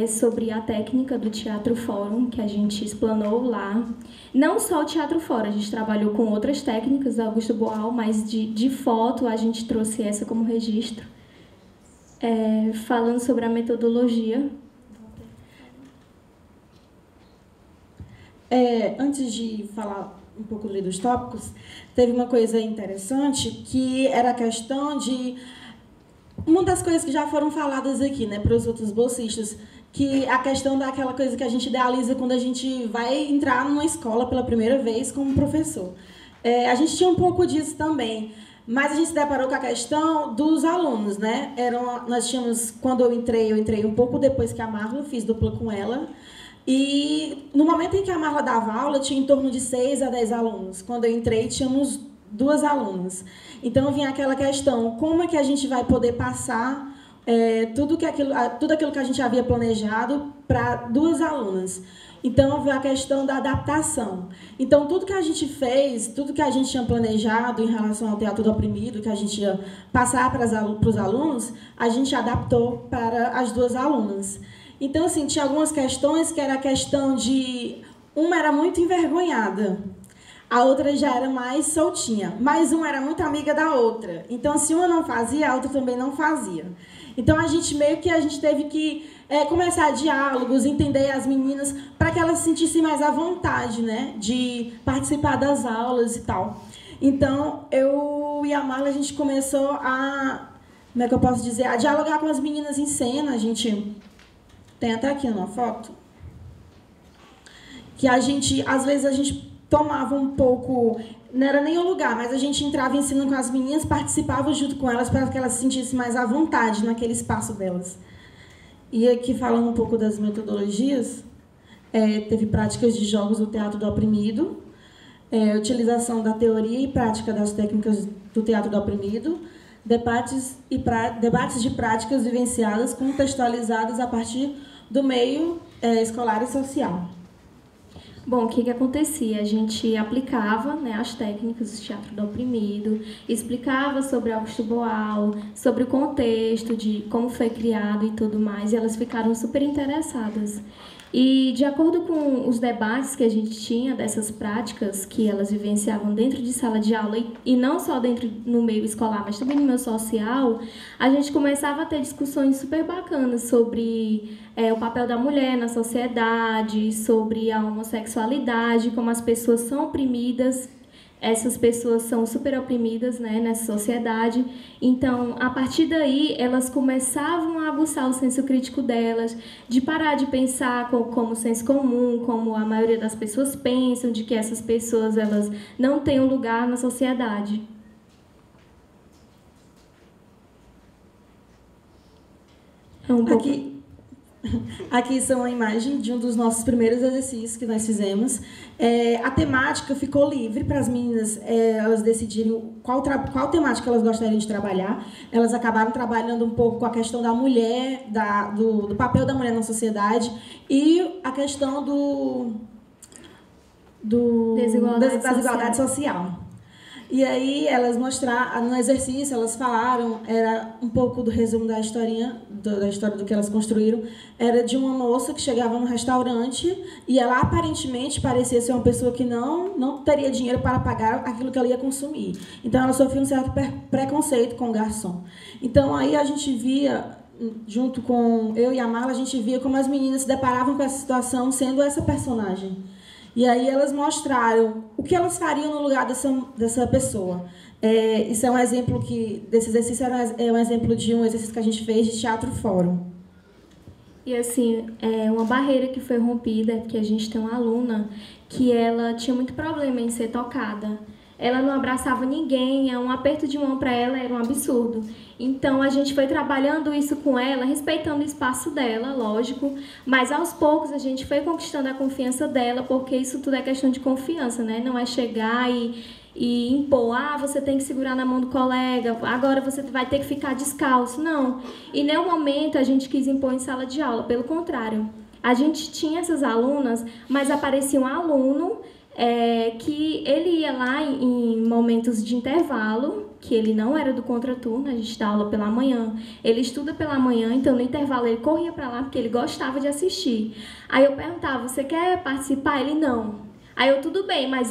[SPEAKER 7] sobre a técnica do Teatro Fórum, que a gente explanou lá. Não só o Teatro Fórum, a gente trabalhou com outras técnicas da Augusto Boal, mas de foto a gente trouxe essa como registro. Falando sobre a metodologia.
[SPEAKER 8] Antes de falar um pouco dos tópicos, teve uma coisa interessante, que era a questão de... Uma das coisas que já foram faladas aqui, né, para os outros bolsistas, que a questão daquela coisa que a gente idealiza quando a gente vai entrar numa escola pela primeira vez como professor. A gente tinha um pouco disso também. Mas a gente se deparou com a questão dos alunos, né? Nós tínhamos, quando eu entrei um pouco depois que a Marla, fiz dupla com ela. E no momento em que a Marla dava aula, tinha em torno de 6 a 10 alunos. Quando eu entrei, tínhamos 2 alunas. Então vinha aquela questão: como é que a gente vai poder passar tudo aquilo que a gente havia planejado para 2 alunas. Então, veio a questão da adaptação. Então, tudo que a gente fez, tudo que a gente tinha planejado em relação ao Teatro do Oprimido, que a gente ia passar para os alunos, a gente adaptou para as 2 alunas. Então, assim, tinha algumas questões que era a questão de... Uma era muito envergonhada, a outra já era mais soltinha, mas uma era muito amiga da outra. Então, se uma não fazia, a outra também não fazia. Então, a gente teve que começar diálogos, entender as meninas, para que elas se sentissem mais à vontade, né, de participar das aulas e tal. Então, eu e a Marla, a gente começou a, como é que eu posso dizer, a dialogar com as meninas em cena. A gente tem até aqui uma foto, que às vezes a gente tomava um pouco, não era nem o lugar, mas a gente entrava em cena com as meninas, participava junto com elas para que elas se sentissem mais à vontade naquele espaço delas. E aqui, falando um pouco das metodologias, teve práticas de jogos do Teatro do Oprimido, utilização da teoria e prática das técnicas do Teatro do Oprimido, debates de práticas vivenciadas, contextualizadas a partir do meio escolar e social.
[SPEAKER 7] Bom, o que acontecia? A gente aplicava, né, as técnicas do Teatro do Oprimido, explicava sobre Augusto Boal, sobre o contexto de como foi criado e tudo mais, e elas ficaram super interessadas. E, de acordo com os debates que a gente tinha dessas práticas que elas vivenciavam dentro de sala de aula, e não só no meio escolar, mas também no meio social, a gente começava a ter discussões super bacanas sobre o papel da mulher na sociedade, sobre a homossexualidade, como as pessoas são oprimidas. Essas pessoas são super oprimidas, né, nessa sociedade. Então, a partir daí, elas começavam a aguçar o senso crítico delas, de parar de pensar como senso comum, como a maioria das pessoas pensam, de que essas pessoas elas não têm um lugar na sociedade.
[SPEAKER 8] Aqui são a imagem de um dos nossos primeiros exercícios que nós fizemos. A temática ficou livre para as meninas elas decidirem qual temática elas gostariam de trabalhar. Elas acabaram trabalhando um pouco com a questão da mulher, do papel da mulher na sociedade e a questão da desigualdade social. E aí, elas mostraram, no exercício, elas falaram, era um pouco do resumo da história do que elas construíram, era de uma moça que chegava no restaurante e ela aparentemente parecia ser uma pessoa que não teria dinheiro para pagar aquilo que ela ia consumir. Então, ela sofria um certo preconceito com o garçom. Então, aí a gente via, junto com eu e a Marla, a gente via como as meninas se deparavam com essa situação sendo essa personagem. E aí elas mostraram o que elas fariam no lugar dessa pessoa. Isso é um exemplo desse exercício, é um exemplo de um exercício que a gente fez de teatro fórum.
[SPEAKER 7] E assim, uma barreira que foi rompida é porque a gente tem uma aluna que ela tinha muito problema em ser tocada. Ela não abraçava ninguém, um aperto de mão para ela era um absurdo. Então, a gente foi trabalhando isso com ela, respeitando o espaço dela, lógico, mas aos poucos a gente foi conquistando a confiança dela, porque isso tudo é questão de confiança, né? Não é chegar e impor, você tem que segurar na mão do colega, agora você vai ter que ficar descalço. Não. E em nenhum momento a gente quis impor em sala de aula, pelo contrário. A gente tinha essas alunas, mas aparecia um aluno que ele ia lá em momentos de intervalo, que ele não era do contraturno, a gente dá aula pela manhã, ele estuda pela manhã, então no intervalo ele corria para lá porque ele gostava de assistir. Aí eu perguntava, você quer participar? Ele, não. Aí eu, tudo bem, mas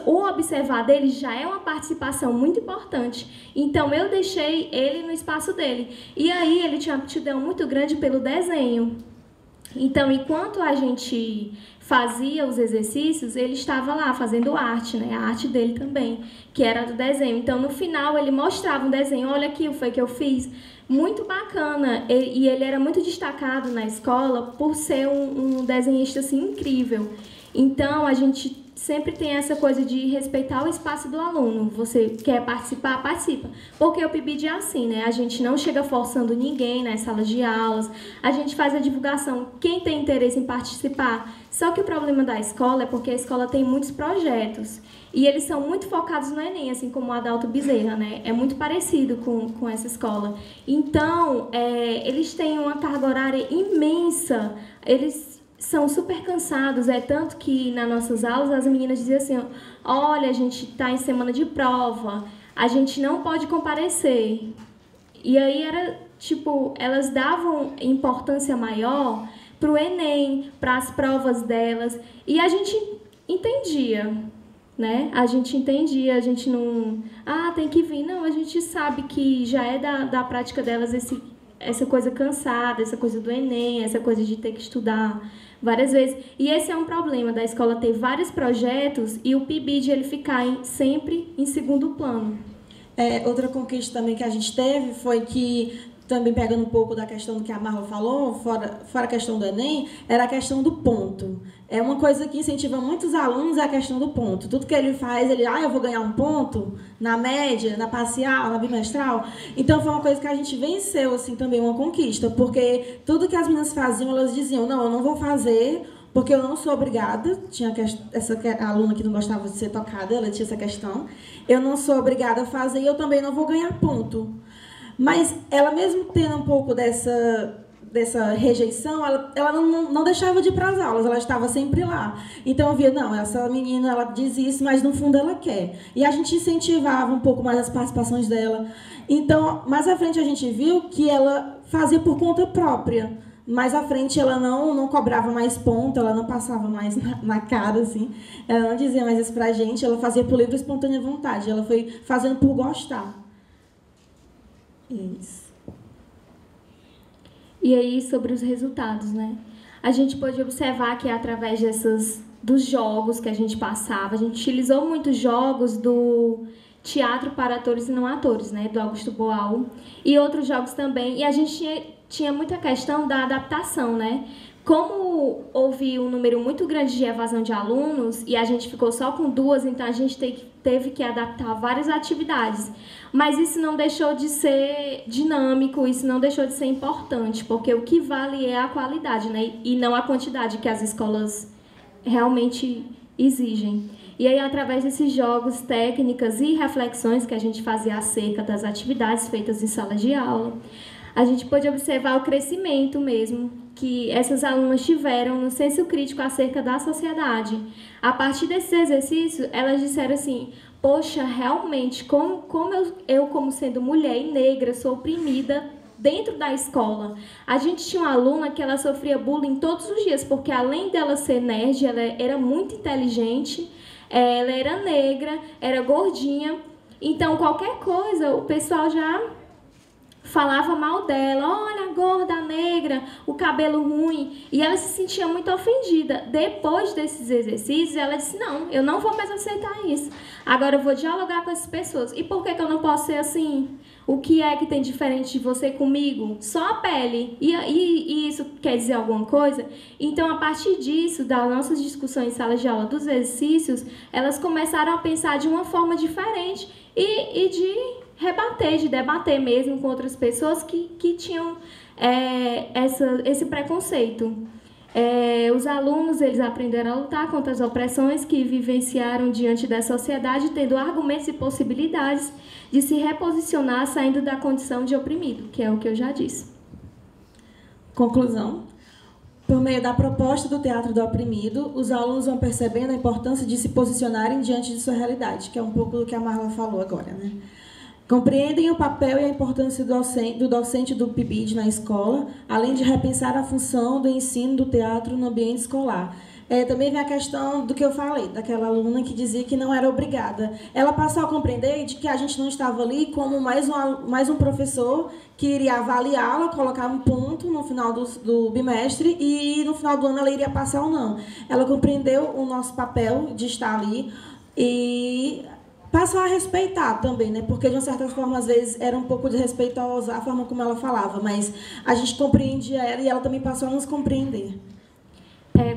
[SPEAKER 7] o observar dele já é uma participação muito importante. Então, eu deixei ele no espaço dele. E aí, ele tinha uma aptidão muito grande pelo desenho. Então, enquanto a gente fazia os exercícios, ele estava lá fazendo arte, né? A arte dele também, que era do desenho. Então, no final, ele mostrava um desenho. Olha aqui, foi que eu fiz. Muito bacana. E ele era muito destacado na escola por ser um desenhista assim, incrível. Então, a gente sempre tem essa coisa de respeitar o espaço do aluno. Você quer participar, participa. Porque o PIBID é assim, né? A gente não chega forçando ninguém nas salas de aulas, a gente faz a divulgação, quem tem interesse em participar. Só que o problema da escola é porque a escola tem muitos projetos. E eles são muito focados no Enem, assim como o Adalto Bezerra, né? É muito parecido com essa escola. Então, eles têm uma carga horária imensa, eles são super cansados, tanto que nas nossas aulas as meninas diziam assim, olha, a gente está em semana de prova, a gente não pode comparecer. E aí era, tipo, elas davam importância maior para o Enem, para as provas delas, e a gente entendia, né? A gente entendia, a gente não... tem que vir. Não, a gente sabe que já é da prática delas essa coisa cansada, essa coisa do Enem, essa coisa de ter que estudar várias vezes. E esse é um problema da escola ter vários projetos e o PIBID ele ficar sempre em segundo plano.
[SPEAKER 8] Outra conquista também que a gente teve foi que, também pegando um pouco da questão do que a Marla falou, fora a questão do Enem, era a questão do ponto. É uma coisa que incentiva muitos alunos, é a questão do ponto. Tudo que ele faz, eu vou ganhar um ponto na média, na parcial, na bimestral. Então, foi uma coisa que a gente venceu, assim, também uma conquista, porque tudo que as meninas faziam, elas diziam, não, eu não vou fazer, porque eu não sou obrigada. Tinha essa aluna que não gostava de ser tocada, ela tinha essa questão. Eu não sou obrigada a fazer e eu também não vou ganhar ponto. Mas ela, mesmo tendo um pouco dessa rejeição, ela não deixava de ir para as aulas, ela estava sempre lá. Então eu via, não, essa menina, ela diz isso, mas no fundo ela quer. E a gente incentivava um pouco mais as participações dela. Então, mais à frente a gente viu que ela fazia por conta própria. Mais à frente ela não cobrava mais ponto, ela não passava mais na cara, assim. Ela não dizia mais isso pra gente, ela fazia por livre e espontânea vontade. Ela foi fazendo por gostar. Isso.
[SPEAKER 7] E aí, sobre os resultados, né? A gente pôde observar que através dos jogos que a gente passava, a gente utilizou muitos jogos do Teatro para Atores e Não Atores, né? Do Augusto Boal, e outros jogos também. E a gente tinha muita questão da adaptação, né? Como houve um número muito grande de evasão de alunos e a gente ficou só com 2, então a gente teve que adaptar várias atividades. Mas isso não deixou de ser dinâmico, isso não deixou de ser importante, porque o que vale é a qualidade, né? E não a quantidade que as escolas realmente exigem. E aí, através desses jogos, técnicas e reflexões que a gente fazia acerca das atividades feitas em sala de aula, a gente pôde observar o crescimento mesmo que essas alunas tiveram no senso crítico acerca da sociedade. A partir desses exercícios, elas disseram assim, poxa, realmente, como eu como sendo mulher e negra, sou oprimida dentro da escola. A gente tinha uma aluna que ela sofria bullying todos os dias, porque além dela ser nerd, ela era muito inteligente, ela era negra, era gordinha, então qualquer coisa, o pessoal já falava mal dela, olha, gorda, negra, o cabelo ruim, e ela se sentia muito ofendida. Depois desses exercícios, ela disse, não, eu não vou mais aceitar isso, agora eu vou dialogar com essas pessoas. E por que eu não posso ser assim? O que é que tem diferente de você comigo? Só a pele. E isso quer dizer alguma coisa? Então, a partir disso, das nossas discussões em sala de aula, dos exercícios, elas começaram a pensar de uma forma diferente e de rebater, de debater mesmo com outras pessoas que tinham esse preconceito. Os alunos, eles aprenderam a lutar contra as opressões que vivenciaram diante da sociedade, tendo argumentos e possibilidades de se reposicionar saindo da condição de oprimido, que é o que eu já disse.
[SPEAKER 8] Conclusão. Por meio da proposta do Teatro do Oprimido, os alunos vão percebendo a importância de se posicionarem diante de sua realidade, que é um pouco do que a Marla falou agora, né? Compreendem o papel e a importância do docente do PIBID na escola, além de repensar a função do ensino do teatro no ambiente escolar. Também vem a questão do que eu falei, daquela aluna que dizia que não era obrigada. Ela passou a compreender de que a gente não estava ali como mais um professor que iria avaliá-la, colocar um ponto no final do bimestre e no final do ano ela iria passar ou não. Ela compreendeu o nosso papel de estar ali e passou a respeitar também, né? Porque, de uma certa forma, às vezes, era um pouco desrespeitosa a forma como ela falava, mas a gente compreendia ela e ela também passou a nos compreender.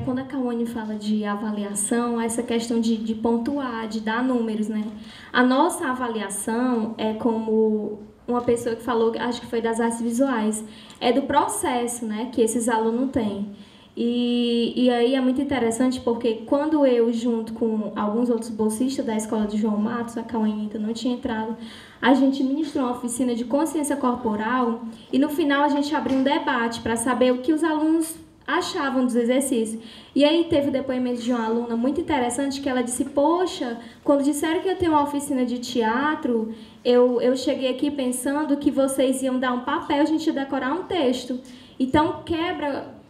[SPEAKER 7] Quando a Cauane fala de avaliação, essa questão de pontuar, de dar números, né? A nossa avaliação é como uma pessoa que falou, acho que foi das artes visuais, é do processo, né, que esses alunos têm. E aí é muito interessante porque quando eu, junto com alguns outros bolsistas da escola de João Matos, a Cauane ainda não tinha entrado, a gente ministrou uma oficina de consciência corporal e no final a gente abriu um debate para saber o que os alunos achavam dos exercícios. E aí teve o depoimento de uma aluna muito interessante que ela disse, poxa, quando disseram que eu tenho uma oficina de teatro, eu cheguei aqui pensando que vocês iam dar um papel, a gente ia decorar um texto. Então quebra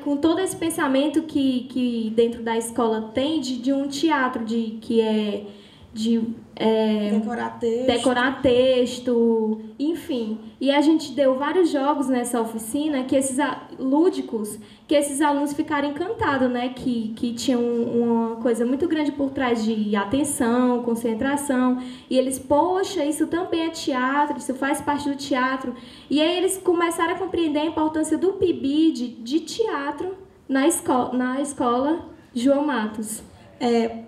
[SPEAKER 7] com todo esse pensamento que dentro da escola tem de um teatro que é decorar texto, enfim. E a gente deu vários jogos nessa oficina lúdicos, que esses alunos ficaram encantados, né? Que tinham uma coisa muito grande por trás de atenção, concentração. E eles, poxa, isso também é teatro, isso faz parte do teatro. E aí eles começaram a compreender a importância do PIBID de teatro na escola João Matos.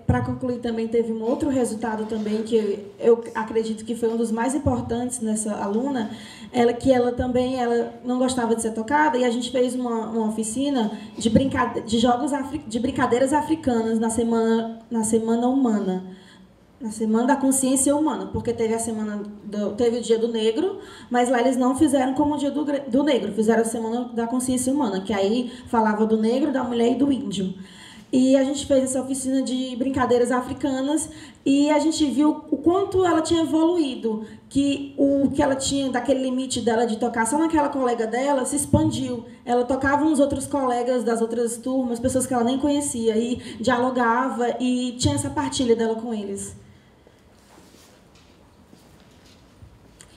[SPEAKER 8] Para concluir, também teve um outro resultado também que eu acredito que foi um dos mais importantes nessa aluna, ela também não gostava de ser tocada e a gente fez uma oficina de jogos de brincadeiras africanas na semana humana, na semana da consciência humana, porque teve teve o dia do negro, mas lá eles não fizeram como o dia do negro, fizeram a semana da consciência humana, que aí falava do negro, da mulher e do índio. E a gente fez essa oficina de brincadeiras africanas e a gente viu o quanto ela tinha evoluído, que o que ela tinha daquele limite dela de tocar só naquela colega dela se expandiu. Ela tocava nos outros colegas das outras turmas, pessoas que ela nem conhecia, e dialogava e tinha essa partilha dela com eles.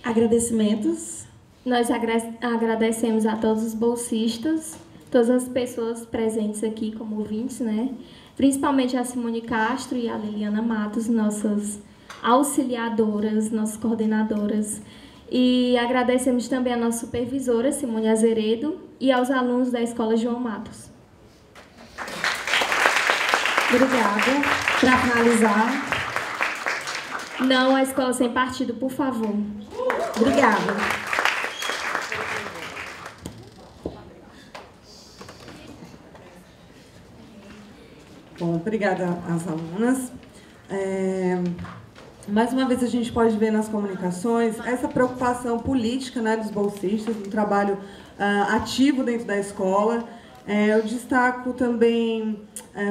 [SPEAKER 8] Agradecimentos.
[SPEAKER 7] Nós agradecemos a todos os bolsistas, todas as pessoas presentes aqui como ouvintes, né? Principalmente a Simone Castro e a Liliana Matos, nossas auxiliadoras, nossas coordenadoras. E agradecemos também a nossa supervisora, Simone Azeredo, e aos alunos da Escola João Matos.
[SPEAKER 8] Obrigada. Para finalizar.
[SPEAKER 7] Não, a Escola Sem Partido, por favor.
[SPEAKER 8] Obrigada.
[SPEAKER 1] Bom, obrigada às alunas. Mais uma vez a gente pode ver nas comunicações essa preocupação política, né, dos bolsistas, um trabalho ativo dentro da escola. Eu destaco também,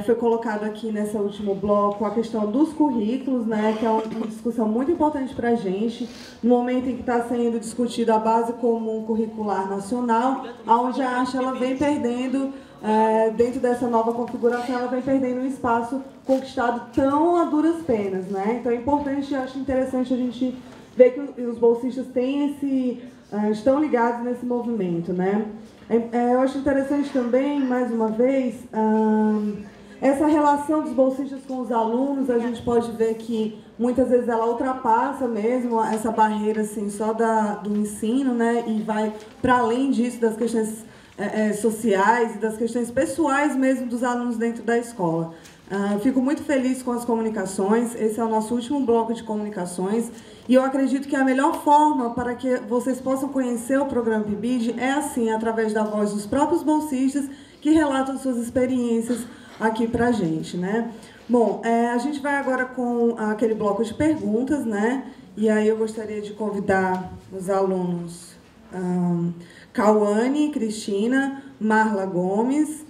[SPEAKER 1] foi colocado aqui nesse último bloco, a questão dos currículos, né, que é uma discussão muito importante para a gente, no momento em que está sendo discutida a base comum curricular nacional, onde a ACHA ela vem perdendo, dentro dessa nova configuração, ela vem perdendo um espaço conquistado tão a duras penas, né? Então é importante, acho interessante a gente ver que os bolsistas têm estão ligados nesse movimento, né? Eu acho interessante também, mais uma vez, essa relação dos bolsistas com os alunos. A gente pode ver que muitas vezes ela ultrapassa mesmo essa barreira assim, só do ensino, né? E vai para além disso, das questões sociais e das questões pessoais mesmo dos alunos dentro da escola. Fico muito feliz com as comunicações. Esse é o nosso último bloco de comunicações e eu acredito que a melhor forma para que vocês possam conhecer o programa PIBID é assim, através da voz dos próprios bolsistas que relatam suas experiências aqui para a gente, né? Bom, a gente vai agora com aquele bloco de perguntas, né? E aí eu gostaria de convidar os alunos Cauane, Cristina, Marla Gomes,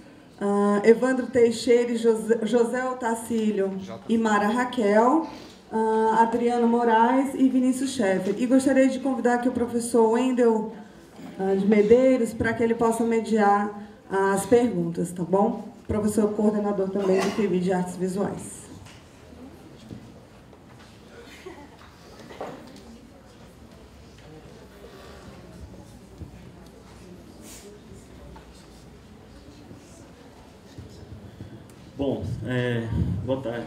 [SPEAKER 1] Evandro Teixeira, José Otacílio e Mara Raquel, Adriano Moraes e Vinícius Scheffer. E gostaria de convidar aqui o professor Wendel de Medeiros para que ele possa mediar as perguntas, tá bom? Professor coordenador também do PIBID de Artes Visuais.
[SPEAKER 9] Bom, boa tarde.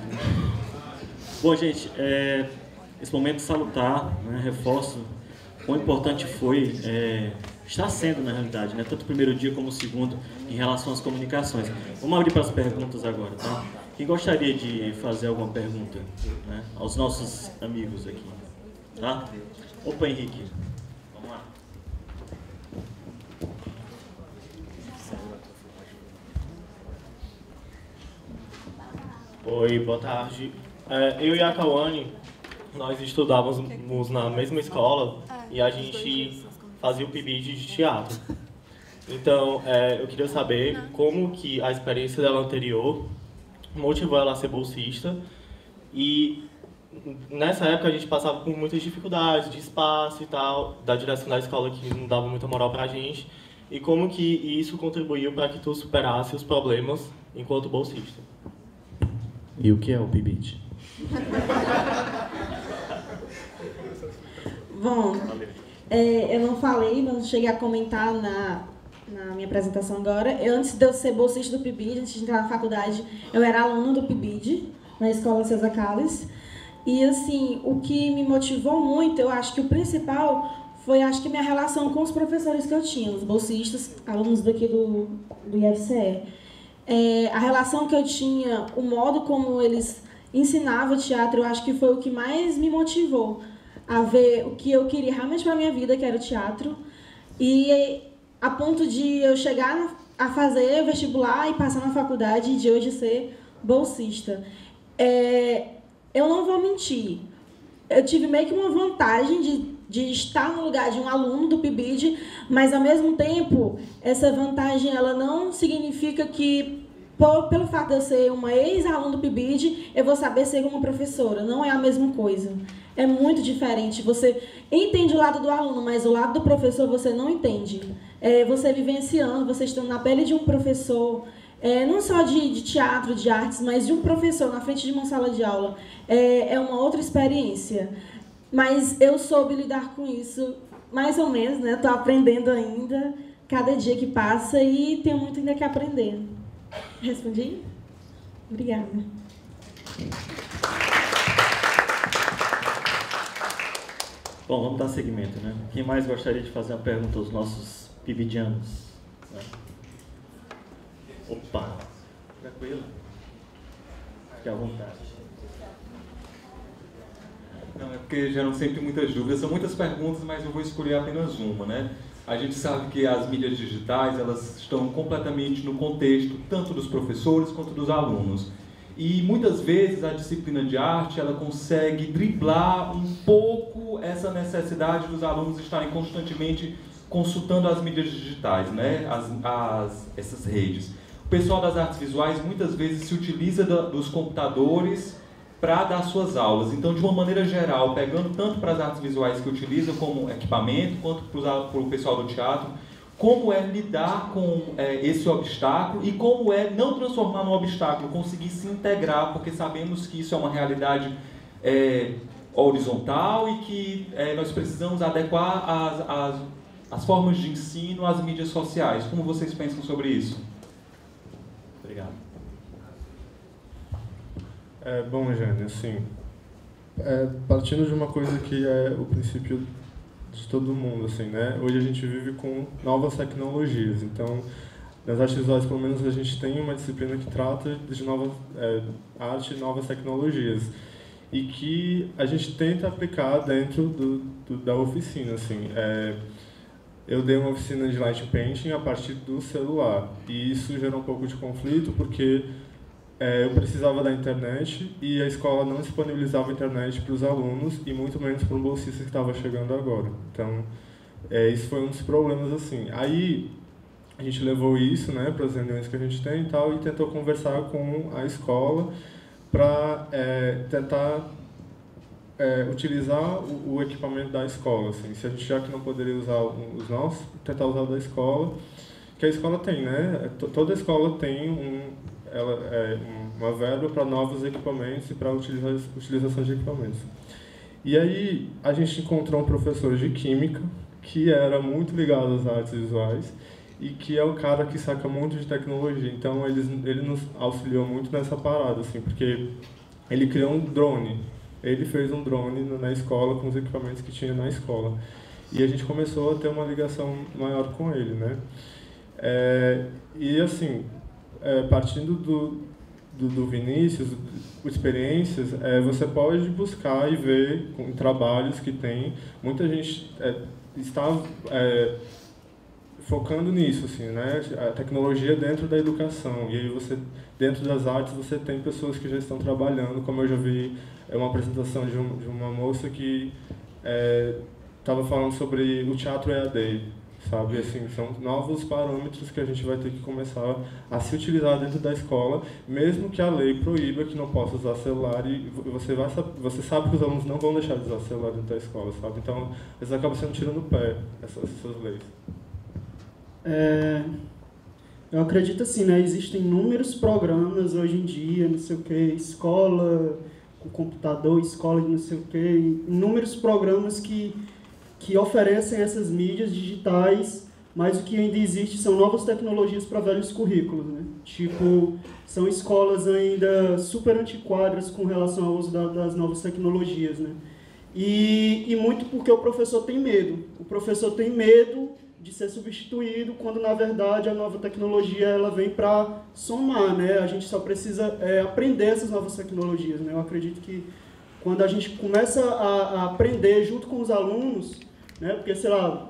[SPEAKER 9] Bom, gente, esse momento salutar, né, reforço quão importante foi está sendo na realidade, né? Tanto o primeiro dia como o segundo, em relação às comunicações. Vamos abrir para as perguntas agora, tá? Quem gostaria de fazer alguma pergunta, né, aos nossos amigos aqui, tá? Opa, Henrique. Vamos lá.
[SPEAKER 10] Oi, boa tarde. Eu e a Cauane, nós estudávamos na mesma escola e a gente fazia o PIBID de teatro. Então, eu queria saber como que a experiência dela anterior motivou ela a ser bolsista. E nessa época a gente passava por muitas dificuldades de espaço e tal, da direção da escola que não dava muita moral pra gente. E como que isso contribuiu para que tu superasse os problemas enquanto bolsista.
[SPEAKER 3] E o que é o PIBID?
[SPEAKER 8] Bom, eu não falei, não cheguei a comentar na minha apresentação agora. Antes de eu ser bolsista do PIBID, antes de entrar na faculdade, eu era aluna do PIBID, na Escola César Calles. E, assim, o que me motivou muito, eu acho que o principal foi, acho que, minha relação com os professores que eu tinha, os bolsistas, alunos daqui do IFCE. A relação que eu tinha, o modo como eles ensinavam teatro, eu acho que foi o que mais me motivou a ver o que eu queria realmente para a minha vida, que era o teatro. E a ponto de eu chegar a fazer vestibular e passar na faculdade e de hoje ser bolsista. Eu não vou mentir, eu tive meio que uma vantagem de estar no lugar de um aluno do PIBID, mas, ao mesmo tempo, essa vantagem ela não significa que, pelo fato de eu ser uma ex-aluna do PIBID, eu vou saber ser uma professora. Não é a mesma coisa. É muito diferente. Você entende o lado do aluno, mas o lado do professor você não entende. Você vivenciando, você estando na pele de um professor, não só de teatro, de artes, mas de um professor na frente de uma sala de aula, é uma outra experiência. Mas eu soube lidar com isso, mais ou menos, né? Estou aprendendo ainda, cada dia que passa, e tenho muito ainda que aprender. Respondi? Obrigada.
[SPEAKER 9] Bom, vamos dar seguimento, né? Quem mais gostaria de fazer uma pergunta aos nossos pibidianos? Né? Opa! Tranquilo? Fique à vontade.
[SPEAKER 11] Não, é porque geram sempre muitas dúvidas. São muitas perguntas, mas eu vou escolher apenas uma, né? A gente sabe que as mídias digitais, elas estão completamente no contexto tanto dos professores quanto dos alunos. E muitas vezes a disciplina de arte, ela consegue driblar um pouco essa necessidade dos alunos estarem constantemente consultando as mídias digitais, né? Essas redes. O pessoal das artes visuais muitas vezes se utiliza dos computadores para dar suas aulas. Então, de uma maneira geral, pegando tanto para as artes visuais que utilizam como equipamento, quanto para o pessoal do teatro, como é lidar com esse obstáculo e como é não transformar num obstáculo, conseguir se integrar, porque sabemos que isso é uma realidade horizontal e que nós precisamos adequar as formas de ensino às mídias sociais. Como vocês pensam sobre isso? Obrigado.
[SPEAKER 6] Bom, Jane, assim, partindo de uma coisa que é o princípio de todo mundo, assim, né? Hoje a gente vive com novas tecnologias, então, nas artes visuais, pelo menos, a gente tem uma disciplina que trata de nova arte e novas tecnologias, e que a gente tenta aplicar dentro da oficina, assim. Eu dei uma oficina de light painting a partir do celular, e isso gerou um pouco de conflito, porque eu precisava da internet e a escola não disponibilizava a internet para os alunos e muito menos para um bolsista que estava chegando agora. Então, isso foi um dos problemas, assim. Aí, a gente levou isso, né, para as reuniões que a gente tem e tal, e tentou conversar com a escola para tentar utilizar o equipamento da escola, assim. Se a gente já que não poderia usar os nossos, tentar usar o da escola, que a escola tem, né? Toda escola tem uma verba para novos equipamentos e para utilização de equipamentos. E aí a gente encontrou um professor de química que era muito ligado às artes visuais e que é o cara que saca muito de tecnologia. Então ele nos auxiliou muito nessa parada, assim, porque ele criou um drone. Ele fez um drone na escola com os equipamentos que tinha na escola. e a gente começou a ter uma ligação maior com ele, né? E assim, partindo do Vinícius, experiências, você pode buscar e ver com trabalhos que tem, muita gente está focando nisso, assim, né? A tecnologia dentro da educação, e aí você, dentro das artes, você tem pessoas que já estão trabalhando, como eu já vi uma apresentação de uma moça que estava falando sobre o teatro EAD, sabe? Assim, são novos parâmetros que a gente vai ter que começar a se utilizar dentro da escola, mesmo que a lei proíba que não possa usar celular, e você sabe que os alunos não vão deixar de usar celular dentro da escola, sabe? Então, eles acabam sendo tiro no pé, essas leis.
[SPEAKER 5] Eu acredito assim, né? Existem inúmeros programas hoje em dia, não sei o que, escola com computador, escola de não sei o que, inúmeros programas que oferecem essas mídias digitais, mas o que ainda existe são novas tecnologias para velhos currículos, né? Tipo, são escolas ainda super antiquadas com relação ao uso das novas tecnologias, né? E muito porque o professor tem medo. O professor tem medo de ser substituído, quando na verdade a nova tecnologia ela vem para somar, né? A gente só precisa aprender essas novas tecnologias, né? Eu acredito que quando a gente começa a aprender junto com os alunos, né? Porque, sei lá,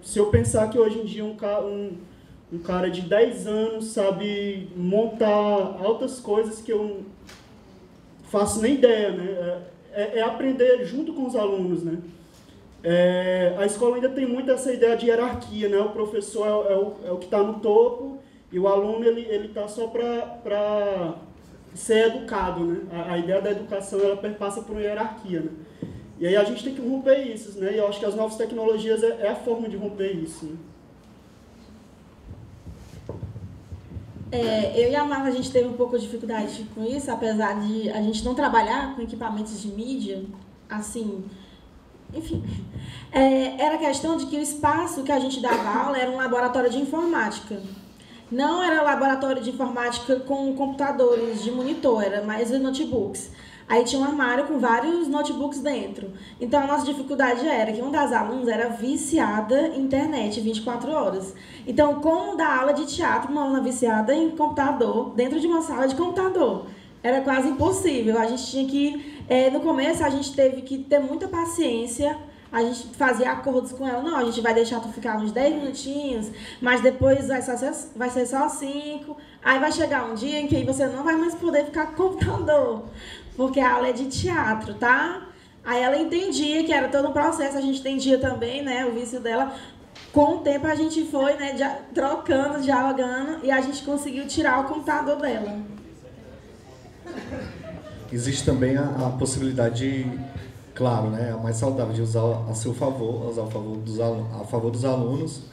[SPEAKER 5] se eu pensar que hoje em dia um cara de 10 anos sabe montar altas coisas que eu não faço nem ideia, né? É aprender junto com os alunos, né? A escola ainda tem muito essa ideia de hierarquia, né? O professor é o que está no topo e o aluno ele está só para ser educado, né? A ideia da educação ela perpassa por uma hierarquia, né? E aí a gente tem que romper isso, né? E eu acho que as novas tecnologias é a forma de romper isso, né?
[SPEAKER 8] Eu e a Marta, a gente teve um pouco de dificuldade com isso, apesar de a gente não trabalhar com equipamentos de mídia, assim, enfim. Era questão de que o espaço que a gente dava aula era um laboratório de informática. Não era laboratório de informática com computadores de monitor, era mais notebooks. Aí tinha um armário com vários notebooks dentro. Então, a nossa dificuldade era que uma das alunas era viciada em internet 24 horas. Então, como dar aula de teatro uma aluna viciada em computador, dentro de uma sala de computador? Era quase impossível. A gente tinha que... no começo, a gente teve que ter muita paciência. A gente fazia acordos com ela. Não, a gente vai deixar tu ficar uns 10 minutinhos, mas depois vai ser só 5. Aí vai chegar um dia em que você não vai mais poder ficar com o computador, porque a aula é de teatro, tá? Aí ela entendia que era todo um processo, a gente entendia também, né, o vício dela. Com o tempo a gente foi, né, trocando, dialogando, e a gente conseguiu tirar o computador dela.
[SPEAKER 3] Existe também a possibilidade, claro, né, a mais saudável de usar a seu favor, usar a favor dos alunos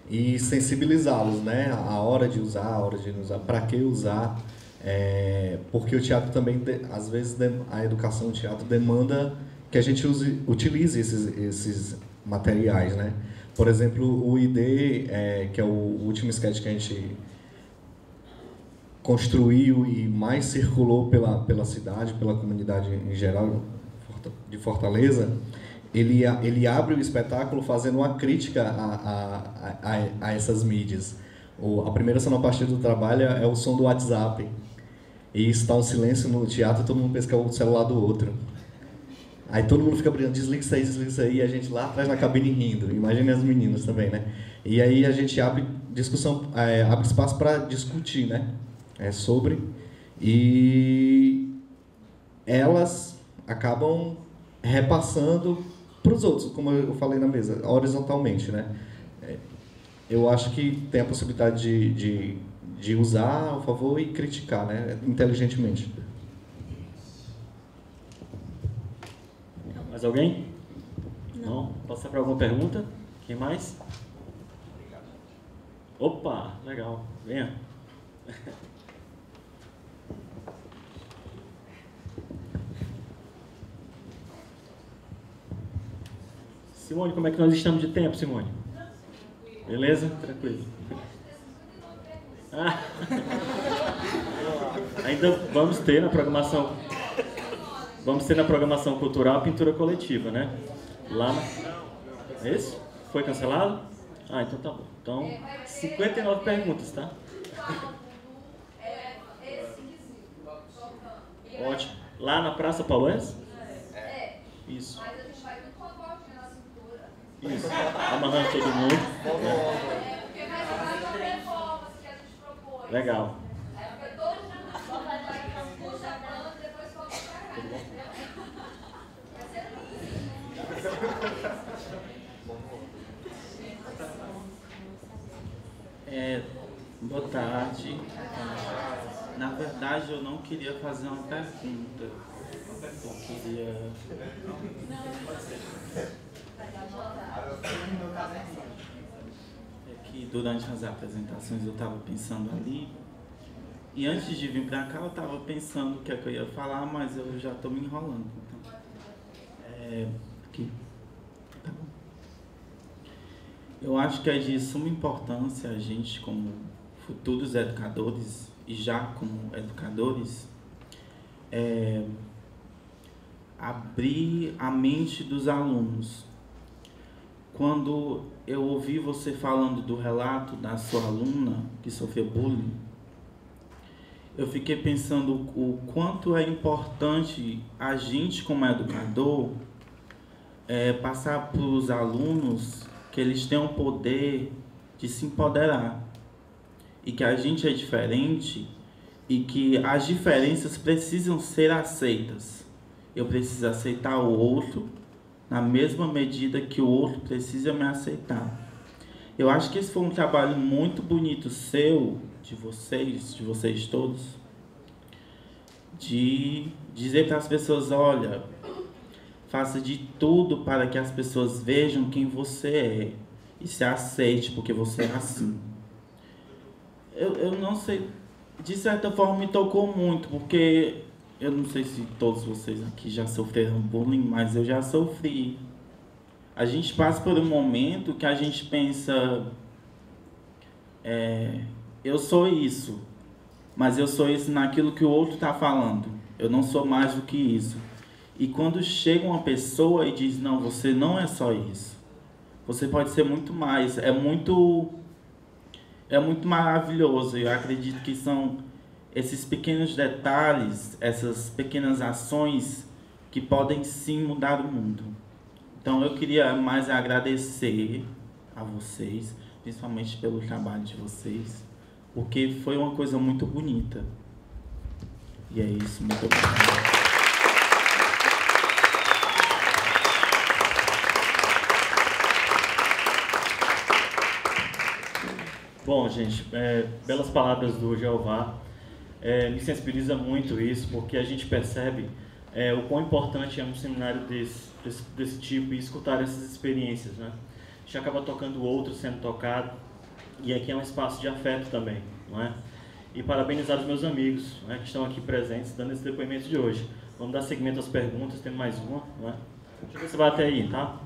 [SPEAKER 3] e sensibilizá-los, né, a hora de usar, para que usar. Porque o teatro também, às vezes, a educação, o teatro demanda que a gente utilize esses materiais, né? Por exemplo, o ID, que é o último sketch que a gente construiu e mais circulou pela cidade, pela comunidade em geral de Fortaleza, ele abre o espetáculo fazendo uma crítica a essas mídias. A primeira sonoplastia do trabalho é o som do WhatsApp. E está um silêncio no teatro, todo mundo pensa que é o celular do outro. Aí todo mundo fica brigando, desliga isso aí, e a gente lá atrás na cabine rindo. Imagine as meninas também, né? E aí a gente abre espaço para discutir, né? Sobre. E elas acabam repassando para os outros, como eu falei na mesa, horizontalmente, né? Eu acho que tem a possibilidade de usar a favor e criticar, né, inteligentemente.
[SPEAKER 9] Mais alguém? Não? Passar para alguma pergunta? Quem mais? Opa, legal. Venha. Simone, como é que nós estamos de tempo, Simone? Beleza? Tranquilo. Ainda vamos ter na programação cultural a pintura coletiva, né? Lá É esse? Foi cancelado? Ah, então tá bom. Então, 59 perguntas, tá? Ótimo. Lá na Praça Paulo Wes? Isso.
[SPEAKER 12] Mas a gente vai tudo com a cordinha na cintura.
[SPEAKER 9] Isso. Amarrando todo mundo.
[SPEAKER 12] Porque vai ser uma reforma que a gente propôs.
[SPEAKER 9] Legal.
[SPEAKER 12] Aí fica todo mundo puxa a banda e depois volta pra cá. Vai ser
[SPEAKER 13] Boa tarde. Na verdade, eu não queria fazer uma pergunta. Eu queria... É que durante as apresentações eu estava pensando ali. E antes de vir para cá, eu estava pensando o que é que eu ia falar, mas eu já estou me enrolando. Então, aqui. Tá bom. Eu acho que é de suma importância a gente, como futuros educadores, e já como educadores, abrir a mente dos alunos. Quando eu ouvi você falando do relato da sua aluna que sofreu bullying, eu fiquei pensando o quanto é importante a gente, como educador, passar para os alunos que eles têm o poder de se empoderar e que a gente é diferente e que as diferenças precisam ser aceitas. Eu preciso aceitar o outro na mesma medida que o outro precisa me aceitar. Eu acho que esse foi um trabalho muito bonito seu, de vocês todos, de dizer para as pessoas, olha, faça de tudo para que as pessoas vejam quem você é e se aceite porque você é assim. Eu não sei, de certa forma me tocou muito, porque eu não sei se todos vocês aqui já sofreram bullying, mas eu já sofri. A gente passa por um momento que a gente pensa, eu sou isso, mas eu sou isso naquilo que o outro está falando. Eu não sou mais do que isso. E quando chega uma pessoa e diz, não, você não é só isso. Você pode ser muito mais. É muito maravilhoso. Eu acredito que são esses pequenos detalhes, essas pequenas ações que podem sim mudar o mundo. Então eu queria mais agradecer a vocês, principalmente pelo trabalho de vocês, porque foi uma coisa muito bonita. E é isso, muito obrigado.
[SPEAKER 9] Bom, gente, belas palavras do Jeová. Me sensibiliza muito isso, porque a gente percebe o quão importante é um seminário desse tipo e escutar essas experiências, né? A gente acaba tocando o outro sendo tocado, e aqui é um espaço de afeto também, não é? E parabenizar os meus amigos, né, que estão aqui presentes, dando esse depoimento de hoje. Vamos dar seguimento às perguntas, tem mais uma, não é? Deixa eu ver se vai até aí, tá?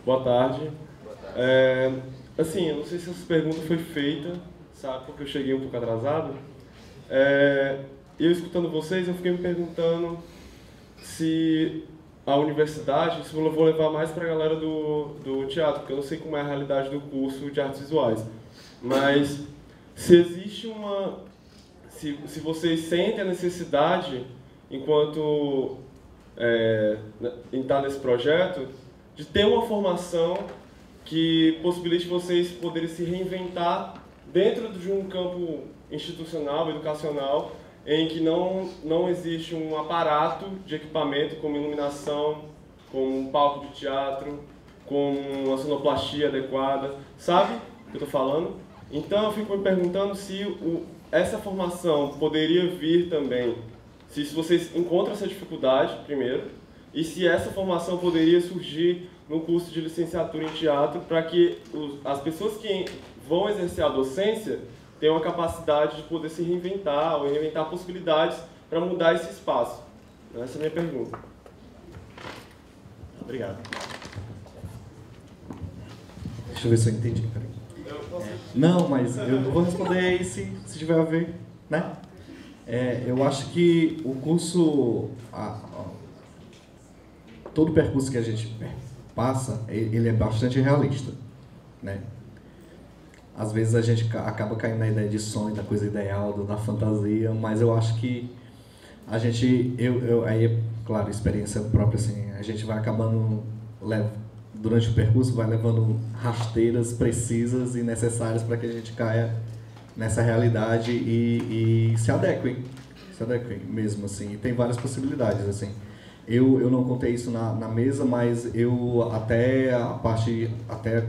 [SPEAKER 14] Boa tarde. Assim, eu não sei se essa pergunta foi feita, sabe, porque eu cheguei um pouco atrasado. Eu escutando vocês, eu fiquei me perguntando se a universidade, se eu vou levar mais para a galera do teatro, porque eu não sei como é a realidade do curso de artes visuais. Mas se existe uma... Se vocês sentem a necessidade, enquanto estar nesse projeto, de ter uma formação que possibilite vocês poderem se reinventar dentro de um campo institucional, educacional, em que não existe um aparato de equipamento como iluminação, como um palco de teatro, como uma sonoplastia adequada. Sabe o que eu estou falando? Então eu fico me perguntando se essa formação poderia vir também, se vocês encontram essa dificuldade, primeiro, e se essa formação poderia surgir no curso de licenciatura em teatro para que as pessoas que vão exercer a docência tenham a capacidade de poder se reinventar ou reinventar possibilidades para mudar esse espaço. Essa é a minha pergunta.
[SPEAKER 9] Obrigado.
[SPEAKER 3] Deixa eu ver se eu entendi, peraí. Não, mas eu vou responder aí se tiver a ver, né? Eu acho que o curso, todo o percurso que a gente passa, ele é bastante realista, né? Às vezes a gente acaba caindo na ideia de sonho, da coisa ideal, da fantasia, mas eu acho que a gente, aí é claro, experiência própria, assim, a gente vai acabando, durante o percurso, vai levando rasteiras precisas e necessárias para que a gente caia nessa realidade e se adequem mesmo, assim, e tem várias possibilidades, assim. Eu não contei isso na mesa, mas eu até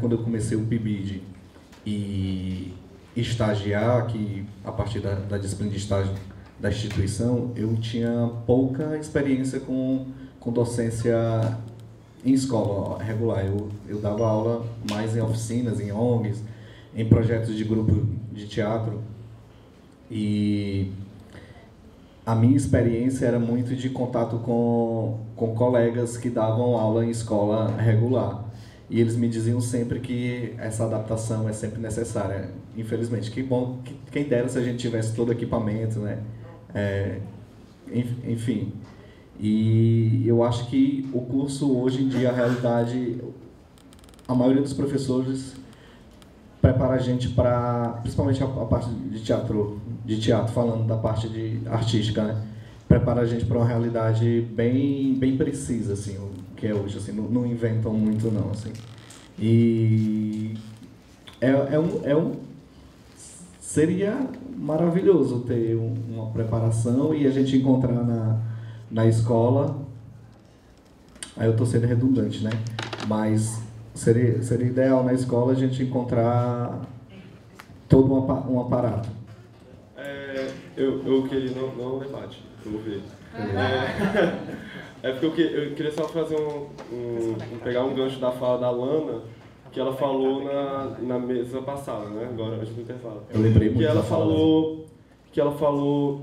[SPEAKER 3] quando eu comecei o PIBID e estagiar, que a partir da disciplina de estágio da instituição, eu tinha pouca experiência com docência em escola regular. Eu dava aula mais em oficinas, em ONGs, em projetos de grupo de teatro, e a minha experiência era muito de contato com colegas que davam aula em escola regular. E eles me diziam sempre que essa adaptação é sempre necessária. Infelizmente, que bom, quem dera se a gente tivesse todo o equipamento, né? Enfim. E eu acho que o curso, hoje em dia, a realidade, a maioria dos professores prepara a gente para, principalmente a parte de teatro, falando da parte artística, né? Prepara a gente para uma realidade bem precisa, assim, o que é hoje, assim, não inventam muito não, assim. E seria maravilhoso ter uma preparação e a gente encontrar na escola, aí eu estou sendo redundante, né? Mas seria ideal na escola a gente encontrar todo um aparato.
[SPEAKER 14] Eu queria, não debate, eu vou ver. Porque eu queria só fazer pegar um gancho da fala da Lana, que ela falou na mesa passada, né? Agora, antes do intervalo.
[SPEAKER 3] Eu lembrei muito
[SPEAKER 14] que ela falou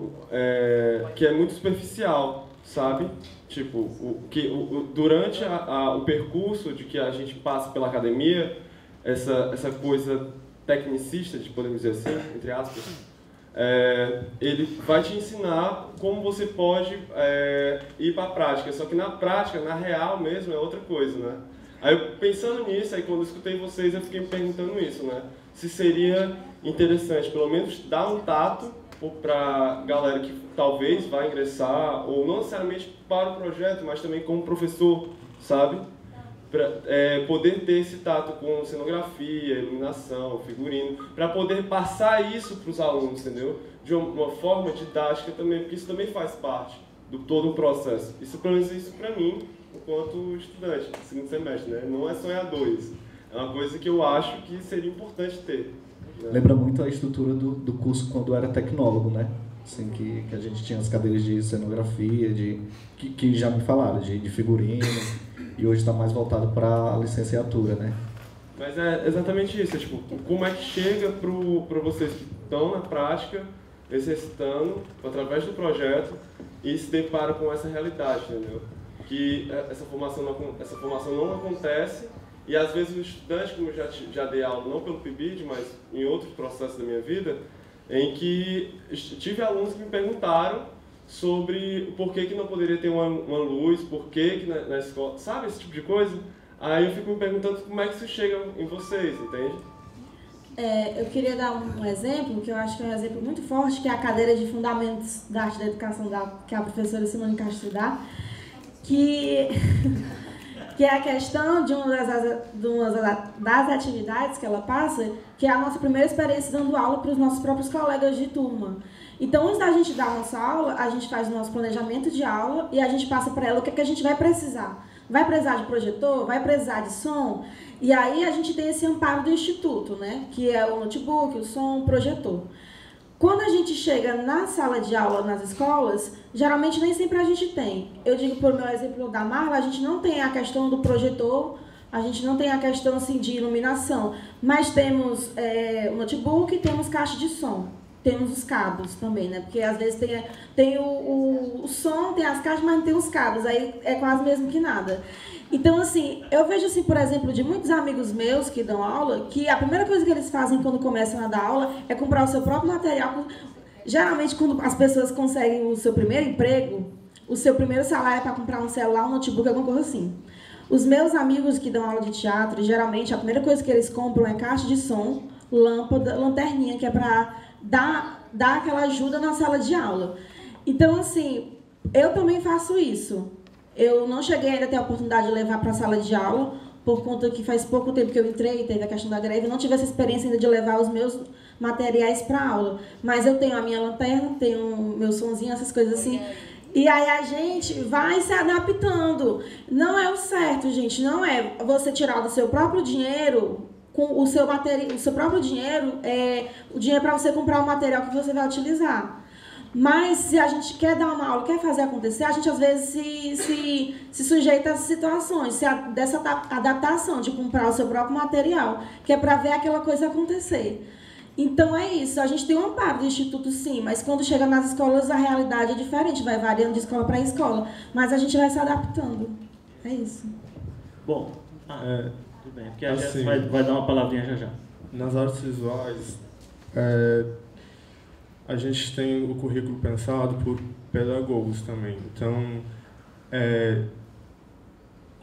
[SPEAKER 14] que é muito superficial, sabe? Tipo, durante o percurso de que a gente passa pela academia, essa coisa tecnicista, podemos dizer assim, entre aspas, ele vai te ensinar como você pode ir para a prática, só que na prática, na real mesmo, é outra coisa, né? Aí eu, pensando nisso, aí quando eu escutei vocês, eu fiquei me perguntando isso, né? Se seria interessante, pelo menos, dar um tato para galera que talvez vai ingressar, ou não necessariamente para o projeto, mas também como professor, sabe? Poder ter esse tato com cenografia, iluminação, figurino, para poder passar isso para os alunos, entendeu? De uma forma didática também, porque isso também faz parte do todo o processo. Isso, pelo menos, isso para mim, enquanto estudante, segundo semestre, né? Não é sonhadores. É uma coisa que eu acho que seria importante ter. Né?
[SPEAKER 3] Lembra muito a estrutura do curso quando era tecnólogo, né? Assim, que a gente tinha as cadeiras de cenografia, que já me falaram, de figurino, e hoje está mais voltado para a licenciatura, né?
[SPEAKER 14] Mas é exatamente isso, tipo, como é que chega para vocês que estão na prática, exercitando, através do projeto, e se deparam com essa realidade, entendeu? Que essa formação não acontece, e às vezes o estudante, como eu já dei aula, não pelo PIBID, mas em outros processos da minha vida, em que tive alunos que me perguntaram sobre por que não poderia ter uma luz, por que na escola, sabe, esse tipo de coisa? Aí eu fico me perguntando como é que isso chega em vocês, entende?
[SPEAKER 8] Eu queria dar um exemplo, que eu acho que é um exemplo muito forte, que é a cadeira de Fundamentos da Arte da Educação, que a professora Simone Castro dá, que é a questão de uma das atividades que ela passa, que é a nossa primeira experiência dando aula para os nossos próprios colegas de turma. Então, antes da gente dar a nossa aula, a gente faz o nosso planejamento de aula e a gente passa para ela o que a gente vai precisar. Vai precisar de projetor? Vai precisar de som? E aí a gente tem esse amparo do Instituto, né? Que é o notebook, o som, o projetor. Quando a gente chega na sala de aula nas escolas, geralmente nem sempre a gente tem. Eu digo, por meu exemplo da Marla, a gente não tem a questão do projetor, a gente não tem a questão assim, de iluminação, mas temos o notebook e temos caixa de som. Temos os cabos também, né? Porque às vezes tem o som, tem as caixas, mas não tem os cabos, aí é quase mesmo que nada. Então, assim, eu vejo, assim, por exemplo, de muitos amigos meus que dão aula, que a primeira coisa que eles fazem quando começam a dar aula é comprar o seu próprio material. geralmente, quando as pessoas conseguem o seu primeiro emprego, o seu primeiro salário é para comprar um celular, um notebook, alguma coisa assim. Os meus amigos que dão aula de teatro, geralmente, a primeira coisa que eles compram é caixa de som, lâmpada, lanterninha, que é para dar aquela ajuda na sala de aula. Então, assim, eu também faço isso. Eu não cheguei ainda a ter a oportunidade de levar para a sala de aula, por conta que faz pouco tempo que eu entrei, teve a questão da greve, eu não tive essa experiência ainda de levar os meus materiais para aula. Mas eu tenho a minha lanterna, tenho o meu sonzinho, essas coisas assim. E aí a gente vai se adaptando. Não é o certo, gente. Não é você tirar do seu próprio dinheiro, com o seu próprio dinheiro, o dinheiro para você comprar o material que você vai utilizar. Mas se a gente quer dar uma aula, quer fazer acontecer, a gente às vezes se sujeita a situações, dessa adaptação de comprar o seu próprio material, que é para ver aquela coisa acontecer. Então é isso, a gente tem um amparo do Instituto, sim, mas quando chega nas escolas a realidade é diferente, vai variando de escola para escola, mas a gente vai se adaptando. É isso.
[SPEAKER 9] Bom, tudo bem, porque a
[SPEAKER 6] assim,
[SPEAKER 9] Jéssica vai dar uma palavrinha já já.
[SPEAKER 6] Nas artes visuais, a gente tem o currículo pensado por pedagogos também. Então,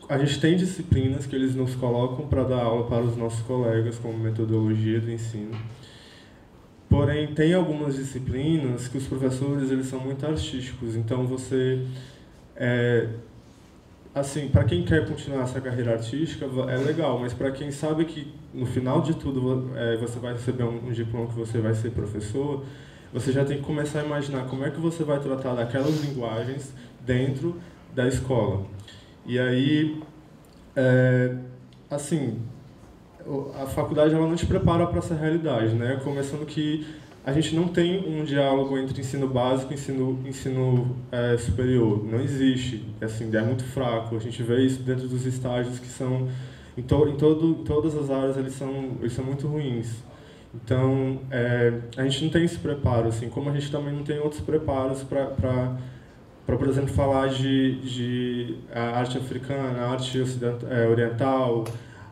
[SPEAKER 6] a gente tem disciplinas que eles nos colocam para dar aula para os nossos colegas, como metodologia do ensino. Porém, tem algumas disciplinas que os professores eles são muito artísticos. Então, você... assim, para quem quer continuar essa carreira artística, é legal, mas para quem sabe que, no final de tudo, você vai receber um diploma que você vai ser professor, você já tem que começar a imaginar como é que você vai tratar daquelas linguagens dentro da escola. E aí, assim, a faculdade ela não te prepara para essa realidade, né? Começando que a gente não tem um diálogo entre ensino básico e ensino superior. Não existe. Assim, é muito fraco. A gente vê isso dentro dos estágios que são... Em todas as áreas eles são muito ruins. Então, a gente não tem esse preparo, assim, como a gente também não tem outros preparos para por exemplo, falar de arte africana, arte oriental,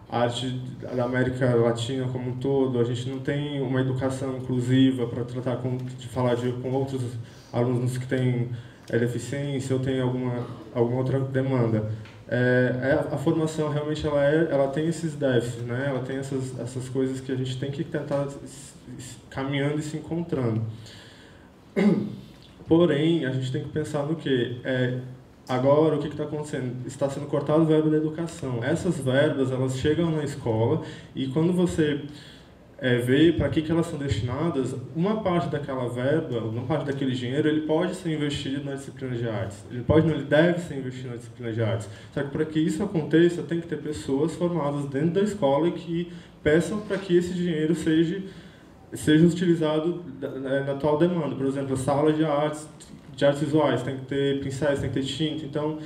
[SPEAKER 6] arte da América Latina como um todo. A gente não tem uma educação inclusiva para tratar de falar com outros alunos que têm deficiência ou têm alguma outra demanda. A formação realmente ela tem esses déficits, né? Ela tem essas coisas que a gente tem que tentar caminhando e se encontrando. Porém, a gente tem que pensar no quê? Agora, o que está acontecendo? Está sendo cortado o verbo da educação. Essas verbas, elas chegam na escola e quando você vê para que elas são destinadas, uma parte daquela verba, uma parte daquele dinheiro, ele pode ser investido na disciplina de artes. Ele deve ser investido na disciplina de artes. Só que para que isso aconteça, tem que ter pessoas formadas dentro da escola e que peçam para que esse dinheiro seja utilizado na atual demanda. Por exemplo, a sala de artes visuais, tem que ter pincéis, tem que ter tinta. Então,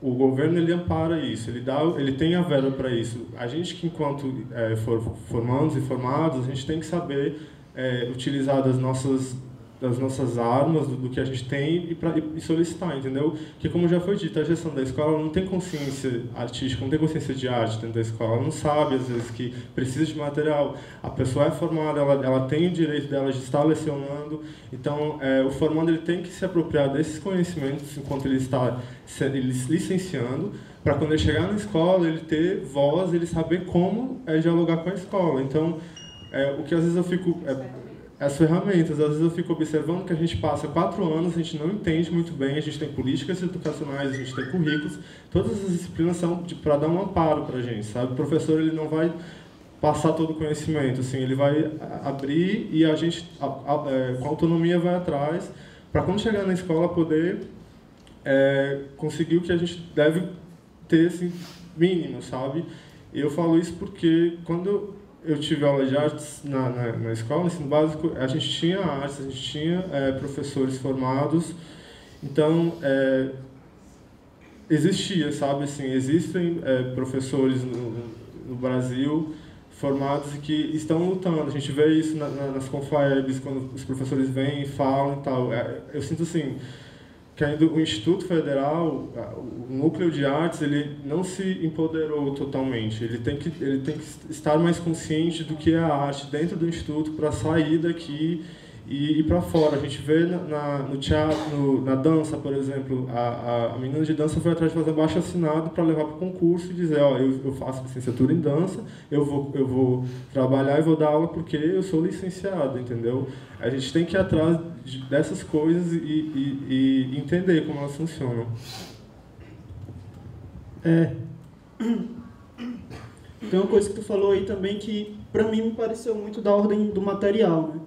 [SPEAKER 6] o governo ele ampara isso, ele tem a verba para isso. A gente que, enquanto formandos e formados, a gente tem que saber utilizar das nossas armas, do que a gente tem e solicitar, entendeu? Porque, como já foi dito, a gestão da escola não tem consciência artística, não tem consciência de arte dentro da escola, ela não sabe, às vezes, que precisa de material. A pessoa é formada, ela tem o direito dela de estar lecionando, então o formando ele tem que se apropriar desses conhecimentos enquanto ele está licenciando, para quando ele chegar na escola, ele ter voz, ele saber como dialogar com a escola. Então, o que às vezes eu fico... as ferramentas, às vezes eu fico observando que a gente passa 4 anos, a gente não entende muito bem, a gente tem políticas educacionais, a gente tem currículos, todas essas disciplinas são para dar um amparo para a gente, sabe? O professor ele não vai passar todo o conhecimento, assim, ele vai abrir e a gente, com autonomia, vai atrás, para quando chegar na escola poder conseguir o que a gente deve ter, assim, mínimo, sabe? E eu falo isso porque quando eu tive aula de artes na escola, no ensino básico, a gente tinha artes, a gente tinha professores formados, então existia, sabe, assim, existem professores no Brasil formados e que estão lutando. A gente vê isso nas Confabs, quando os professores vêm e falam e tal. Eu sinto assim que ainda o Instituto Federal, o núcleo de artes, ele não se empoderou totalmente. Ele tem que estar mais consciente do que é a arte dentro do Instituto para sair daqui e para fora. A gente vê no teatro, na dança, por exemplo, a menina de dança foi atrás de fazer abaixo-assinado para levar para o concurso e dizer, ó, eu faço licenciatura em dança, eu vou trabalhar e vou dar aula porque eu sou licenciado, entendeu? A gente tem que ir atrás dessas coisas e entender como elas funcionam.
[SPEAKER 5] Tem uma coisa que tu falou aí também que, para mim, me pareceu muito da ordem do material, né?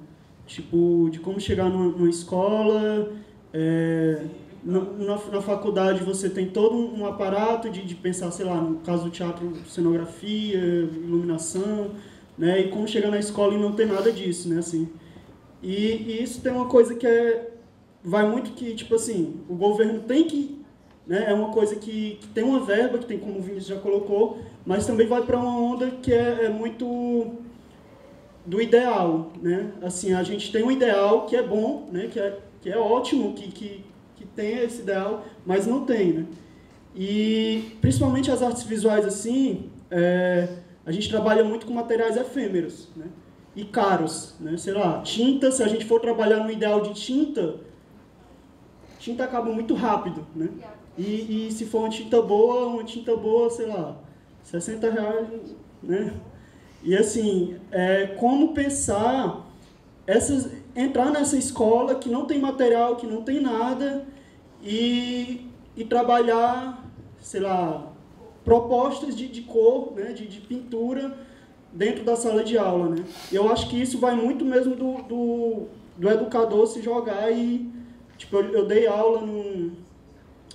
[SPEAKER 5] Tipo, de como chegar numa escola, na faculdade você tem todo um aparato de pensar, sei lá, no caso do teatro, cenografia, iluminação, né? E como chegar na escola e não ter nada disso, né? Assim, e isso tem uma coisa que vai muito que, tipo assim, o governo tem que, né? É uma coisa que tem uma verba, que tem, como o Vinícius já colocou, mas também vai para uma onda que é muito do ideal, né? Assim, a gente tem um ideal que é bom, né? Que é ótimo, que tem esse ideal, mas não tem, né? E principalmente as artes visuais, assim, a gente trabalha muito com materiais efêmeros, né? E caros, né? Sei lá, tinta, se a gente for trabalhar no ideal de tinta acaba muito rápido, né? E se for uma tinta boa, sei lá, R$60, né? E assim, como pensar, entrar nessa escola que não tem material, que não tem nada, e trabalhar, sei lá, propostas de cor, né, de pintura dentro da sala de aula, né? Eu acho que isso vai muito mesmo do educador se jogar e, tipo, eu dei aula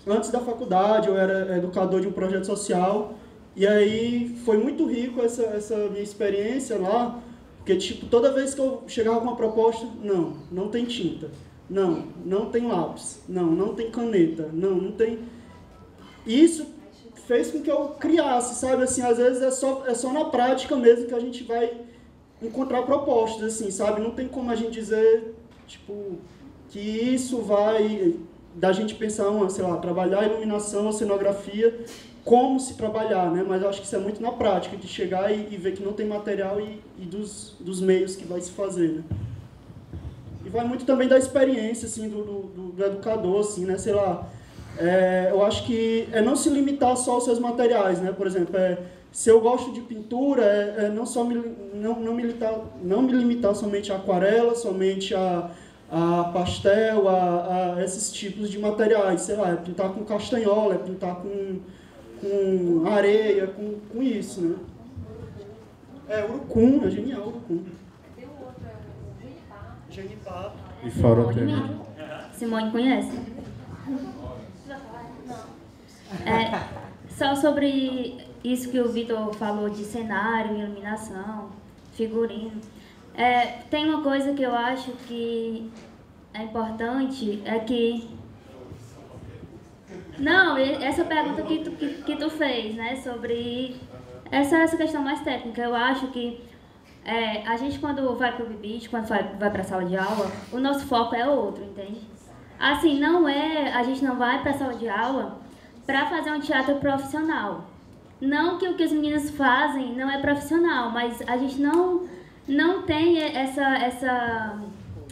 [SPEAKER 5] antes da faculdade, eu era educador de um projeto social. E aí foi muito rico essa minha experiência lá, porque tipo, toda vez que eu chegava com uma proposta, não tem tinta, não tem lápis, não tem caneta, não tem... Isso fez com que eu criasse, sabe, assim, às vezes é só na prática mesmo que a gente vai encontrar propostas, assim, sabe, não tem como a gente dizer, tipo, que isso vai da gente pensar, sei lá, trabalhar a iluminação, a cenografia, como se trabalhar, né? Mas eu acho que isso é muito na prática, de chegar e ver que não tem material e dos meios que vai se fazer, né? E vai muito também da experiência, assim, do educador, assim, né? Sei lá, eu acho que não se limitar só aos seus materiais, né? Por exemplo, se eu gosto de pintura, não me limitar somente a aquarela, somente a pastel, a esses tipos de materiais, sei lá, pintar com castanhola, pintar com areia, com isso, né? Urucum, é genial, Urucum.
[SPEAKER 12] Tem um outro,
[SPEAKER 5] Genipapo.
[SPEAKER 6] E Farotema.
[SPEAKER 7] Simone conhece? Só sobre isso que o Vitor falou de cenário, iluminação, figurino. Tem uma coisa que eu acho que é importante, é que... Não, essa pergunta que tu fez, né, sobre essa questão mais técnica, eu acho que a gente quando vai para o PIBID, quando vai para a sala de aula, o nosso foco é outro, entende? Assim, a gente não vai para a sala de aula para fazer um teatro profissional. Não que o que os meninos fazem não é profissional, mas a gente não tem essa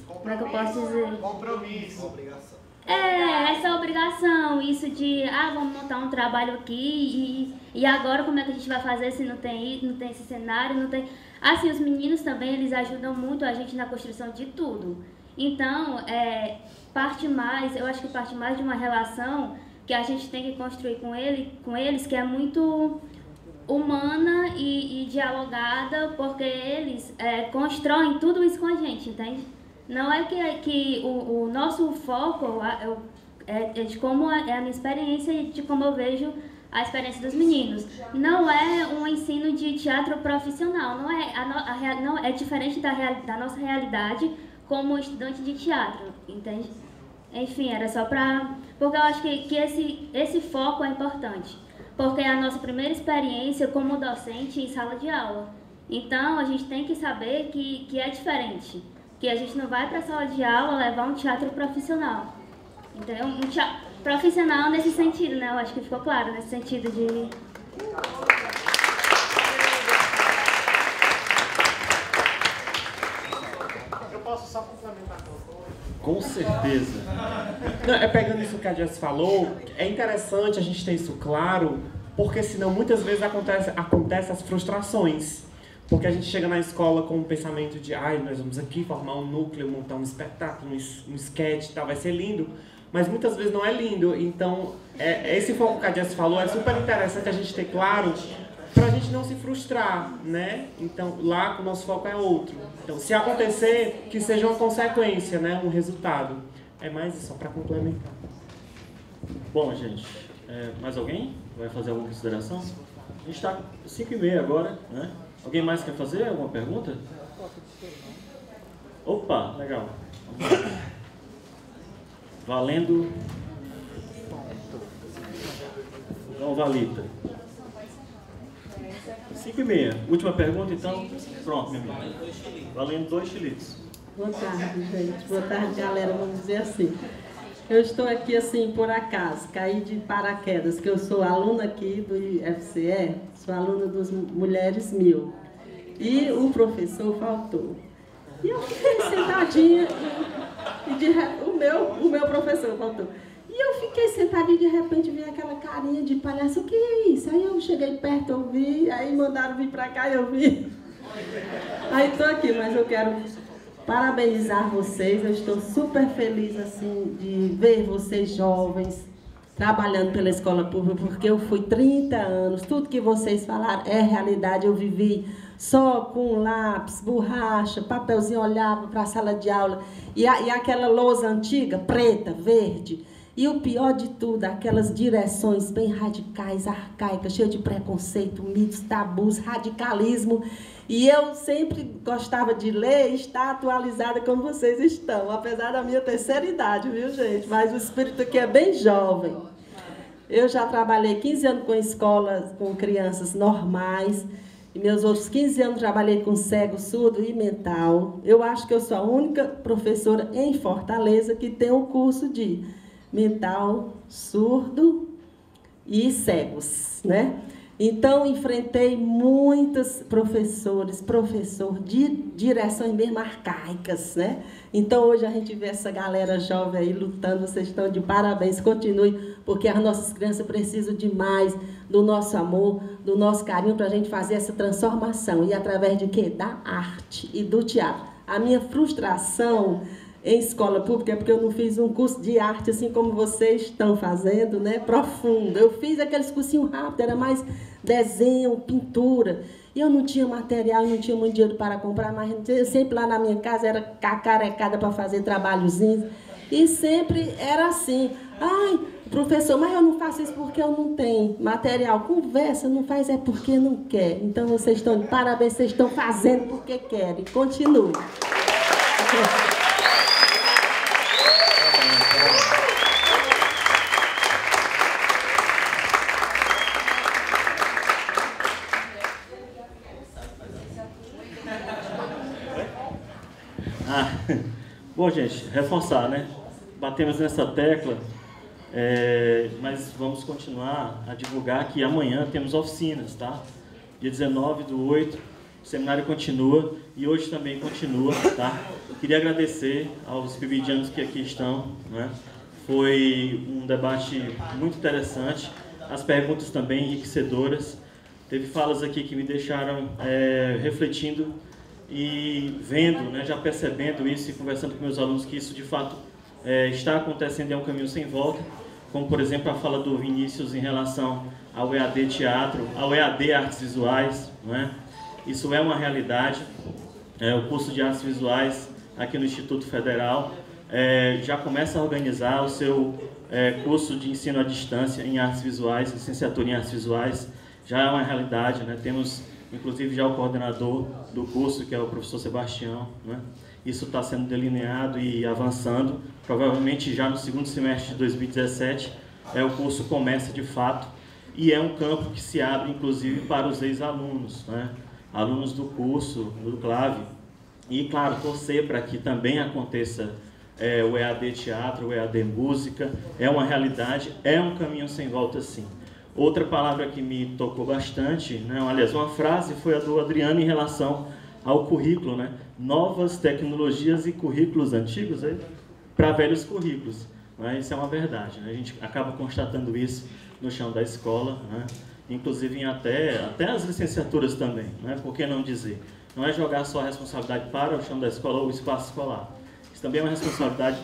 [SPEAKER 7] como é que eu posso dizer?
[SPEAKER 15] Compromisso. Obrigação.
[SPEAKER 7] Essa obrigação, isso de, vamos montar um trabalho aqui e agora como é que a gente vai fazer se não tem esse cenário, não tem... Assim, os meninos também, eles ajudam muito a gente na construção de tudo. Então, eu acho que parte mais de uma relação que a gente tem que construir com eles, que é muito humana e dialogada, porque eles constroem tudo isso com a gente, entende? Não é que o nosso foco é de como é a minha experiência e de como eu vejo a experiência dos meninos. Não é um ensino de teatro profissional, não é diferente da nossa realidade como estudante de teatro, entende? Enfim, era só porque eu acho que esse foco é importante, porque é a nossa primeira experiência como docente em sala de aula. Então, a gente tem que saber que é diferente. Que a gente não vai para a sala de aula levar um teatro profissional. Entendeu? Um teatro profissional nesse sentido, né? Eu acho que ficou claro, nesse sentido de...
[SPEAKER 15] Eu posso só complementar
[SPEAKER 9] Com certeza.
[SPEAKER 16] Não, pegando isso que a Jess falou, é interessante a gente ter isso claro, porque senão muitas vezes acontecem as frustrações. Porque a gente chega na escola com o pensamento de nós vamos aqui formar um núcleo, montar um espetáculo, um sketch e tal, vai ser lindo. Mas muitas vezes não é lindo. Então, esse foco que a Jess falou é super interessante a gente ter claro para a gente não se frustrar, né? Então, lá o nosso foco é outro. Então, se acontecer, que seja uma consequência, né? Um resultado. É mais isso, só para complementar.
[SPEAKER 9] Bom, gente, mais alguém vai fazer alguma consideração? A gente está 5h30 agora, né? Alguém mais quer fazer alguma pergunta? Opa, legal. Valendo. Não, Valita. 5h30. Última pergunta, então. Pronto, meu amigo. Valendo 2 chilitos.
[SPEAKER 17] Boa tarde, gente. Boa tarde, galera. Vamos dizer assim. Eu estou aqui, assim, por acaso, caí de paraquedas, que eu sou aluna aqui do IFCE, sou aluna dos Mulheres 1000. E o professor faltou. E eu fiquei sentadinha, e o meu professor faltou. E eu fiquei sentadinha e de repente vi aquela carinha de palhaço, o que é isso? Aí eu cheguei perto, eu vi, aí mandaram vir pra cá e eu vi. Aí estou aqui, mas eu quero parabenizar vocês, eu estou super feliz assim de ver vocês jovens trabalhando pela escola pública, porque eu fui 30 anos, tudo que vocês falaram é realidade, eu vivi só com lápis, borracha, papelzinho, olhava para a sala de aula, e aquela lousa antiga, preta, verde, e o pior de tudo, aquelas direções bem radicais, arcaicas, cheias de preconceito, mitos, tabus, radicalismo. E eu sempre gostava de ler e estar atualizada como vocês estão, apesar da minha terceira idade, viu, gente? Mas o espírito aqui é bem jovem. Eu já trabalhei 15 anos com escolas, com crianças normais, e meus outros 15 anos trabalhei com cego, surdo e mental. Eu acho que eu sou a única professora em Fortaleza que tem um curso de mental, surdo e cegos, né? Então, enfrentei muitos professor de direções mesmo arcaicas, né? Então, hoje a gente vê essa galera jovem aí lutando, vocês estão de parabéns, continue, porque as nossas crianças precisam demais do nosso amor, do nosso carinho, para a gente fazer essa transformação. E através de quê? Da arte e do teatro. A minha frustração em escola pública é porque eu não fiz um curso de arte assim como vocês estão fazendo, né? Profundo. Eu fiz aqueles cursinhos rápidos, era mais desenho, pintura. E eu não tinha material, não tinha muito dinheiro para comprar, mas eu sempre lá na minha casa era cacarecada para fazer trabalhozinhos. E sempre era assim. Ai, professor, mas eu não faço isso porque eu não tenho material. Conversa, não faz é porque não quer. Então vocês estão de parabéns, vocês estão fazendo porque querem. Continue.
[SPEAKER 9] Bom, gente, reforçar, né? Batemos nessa tecla, mas vamos continuar a divulgar que amanhã temos oficinas, tá? Dia 19/8, o seminário continua e hoje também continua, tá? Queria agradecer aos pibidianos que aqui estão, né? Foi um debate muito interessante, as perguntas também enriquecedoras. Teve falas aqui que me deixaram refletindo e vendo, né, já percebendo isso e conversando com meus alunos que isso de fato está acontecendo e é um caminho sem volta, como por exemplo a fala do Vinícius em relação ao EAD Teatro, ao EAD Artes Visuais, não é? Isso é uma realidade. O curso de Artes Visuais aqui no Instituto Federal já começa a organizar o seu curso de ensino à distância em Artes Visuais, licenciatura em Artes Visuais, já é uma realidade, né? Temos inclusive já o coordenador do curso, que é o professor Sebastião, né? Isso está sendo delineado e avançando, provavelmente já no segundo semestre de 2017, o curso começa de fato, e é um campo que se abre inclusive para os ex-alunos, né? Alunos do curso, do CLAVE, e claro, torcer para que também aconteça o EAD Teatro, o EAD Música, é uma realidade, é um caminho sem volta sim. Outra palavra que me tocou bastante, né, aliás, uma frase foi a do Adriano em relação ao currículo, né? Novas tecnologias e currículos antigos para velhos currículos. Né? Isso é uma verdade. Né? A gente acaba constatando isso no chão da escola, né? Inclusive em até as licenciaturas também. Né? Por que não dizer? Não é jogar só a responsabilidade para o chão da escola ou o espaço escolar. Isso também é uma responsabilidade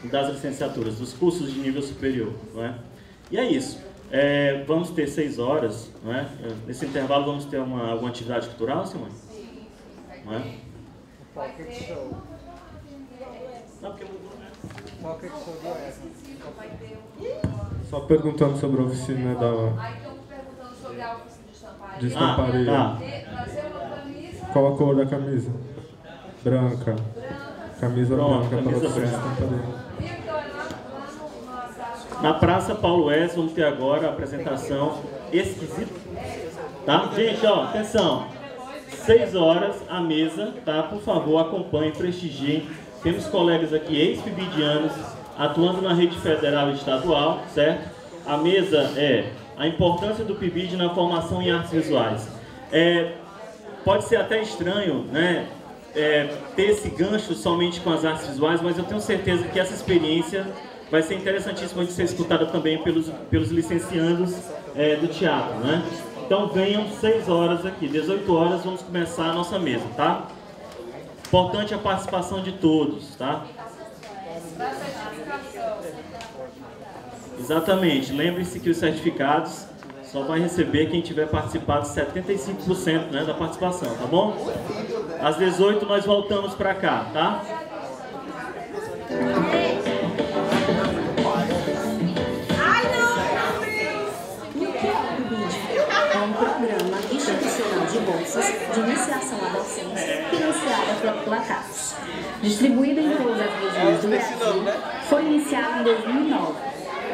[SPEAKER 9] das licenciaturas, dos cursos de nível superior. Não é? E é isso. Vamos ter 6 horas. Não é? Nesse intervalo vamos ter alguma atividade cultural, Simone? Não é?
[SPEAKER 6] Só perguntando sobre a oficina de estamparia.
[SPEAKER 9] Tá.
[SPEAKER 6] Qual a cor da camisa? Branca. Camisa branca para a oficina de estamparia.
[SPEAKER 9] Na Praça Paulo Wes, vamos ter agora a apresentação esquisita. Tá? Gente, ó, atenção. 6 horas, a mesa, tá? Por favor, acompanhem, prestigiem. Temos colegas aqui, ex-pibidianos, atuando na rede federal e estadual, certo? A mesa é a importância do PIBID na formação em artes visuais. Pode ser até estranho, né? Ter esse gancho somente com as artes visuais, mas eu tenho certeza que essa experiência vai ser interessantíssima de ser escutada também pelos licenciandos do teatro, né? Então venham 6 horas aqui, 18 horas vamos começar a nossa mesa, tá? Importante a participação de todos, tá? Exatamente, lembre-se que os certificados só vai receber quem tiver participado 75%, né, da participação, tá bom? Às 18 nós voltamos para cá, tá?
[SPEAKER 18] É um programa institucional de bolsas de iniciação à docência financiada pela Placatos. Distribuído em todas as regiões do Brasil, foi iniciado em 2009,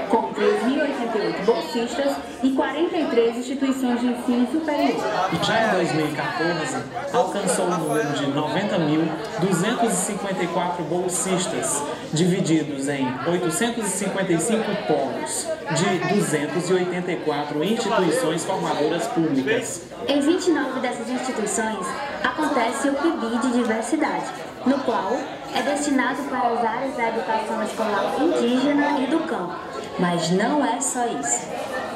[SPEAKER 18] com 3.088 bolsistas e 43 instituições de ensino superior.
[SPEAKER 19] Já em 2014, alcançou o número de 90.254 bolsistas, divididos em 855 polos, de 284 instituições formadoras públicas.
[SPEAKER 18] Em 29 dessas instituições, acontece o PIBID de Diversidade, no qual é destinado para as áreas da educação escolar indígena e do campo. Mas não é só isso.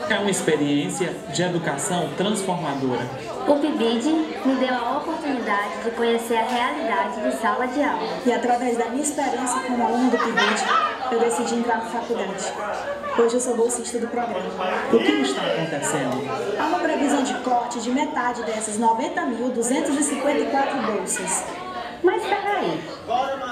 [SPEAKER 19] É uma experiência de educação transformadora.
[SPEAKER 18] O PIBID me deu a oportunidade de conhecer a realidade de sala de aula.
[SPEAKER 8] E através da minha experiência como aluno do PIBID, eu decidi entrar na faculdade. Hoje eu sou bolsista do programa.
[SPEAKER 19] O que está acontecendo?
[SPEAKER 8] Há uma previsão de corte de metade dessas 90.254 bolsas.
[SPEAKER 18] Mas peraí,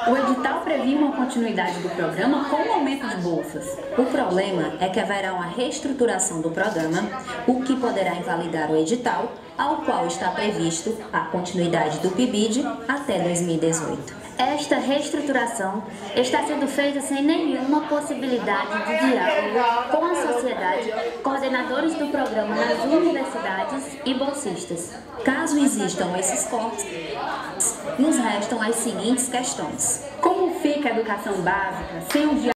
[SPEAKER 18] o edital previa uma continuidade do programa com um aumento de bolsas. O problema é que haverá uma reestruturação do programa, o que poderá invalidar o edital, ao qual está previsto a continuidade do PIBID até 2018. Esta reestruturação está sendo feita sem nenhuma possibilidade de diálogo com a sociedade, coordenadores do programa nas universidades e bolsistas. Caso existam esses cortes, nos restam as seguintes questões.
[SPEAKER 20] Como fica a educação básica sem o diálogo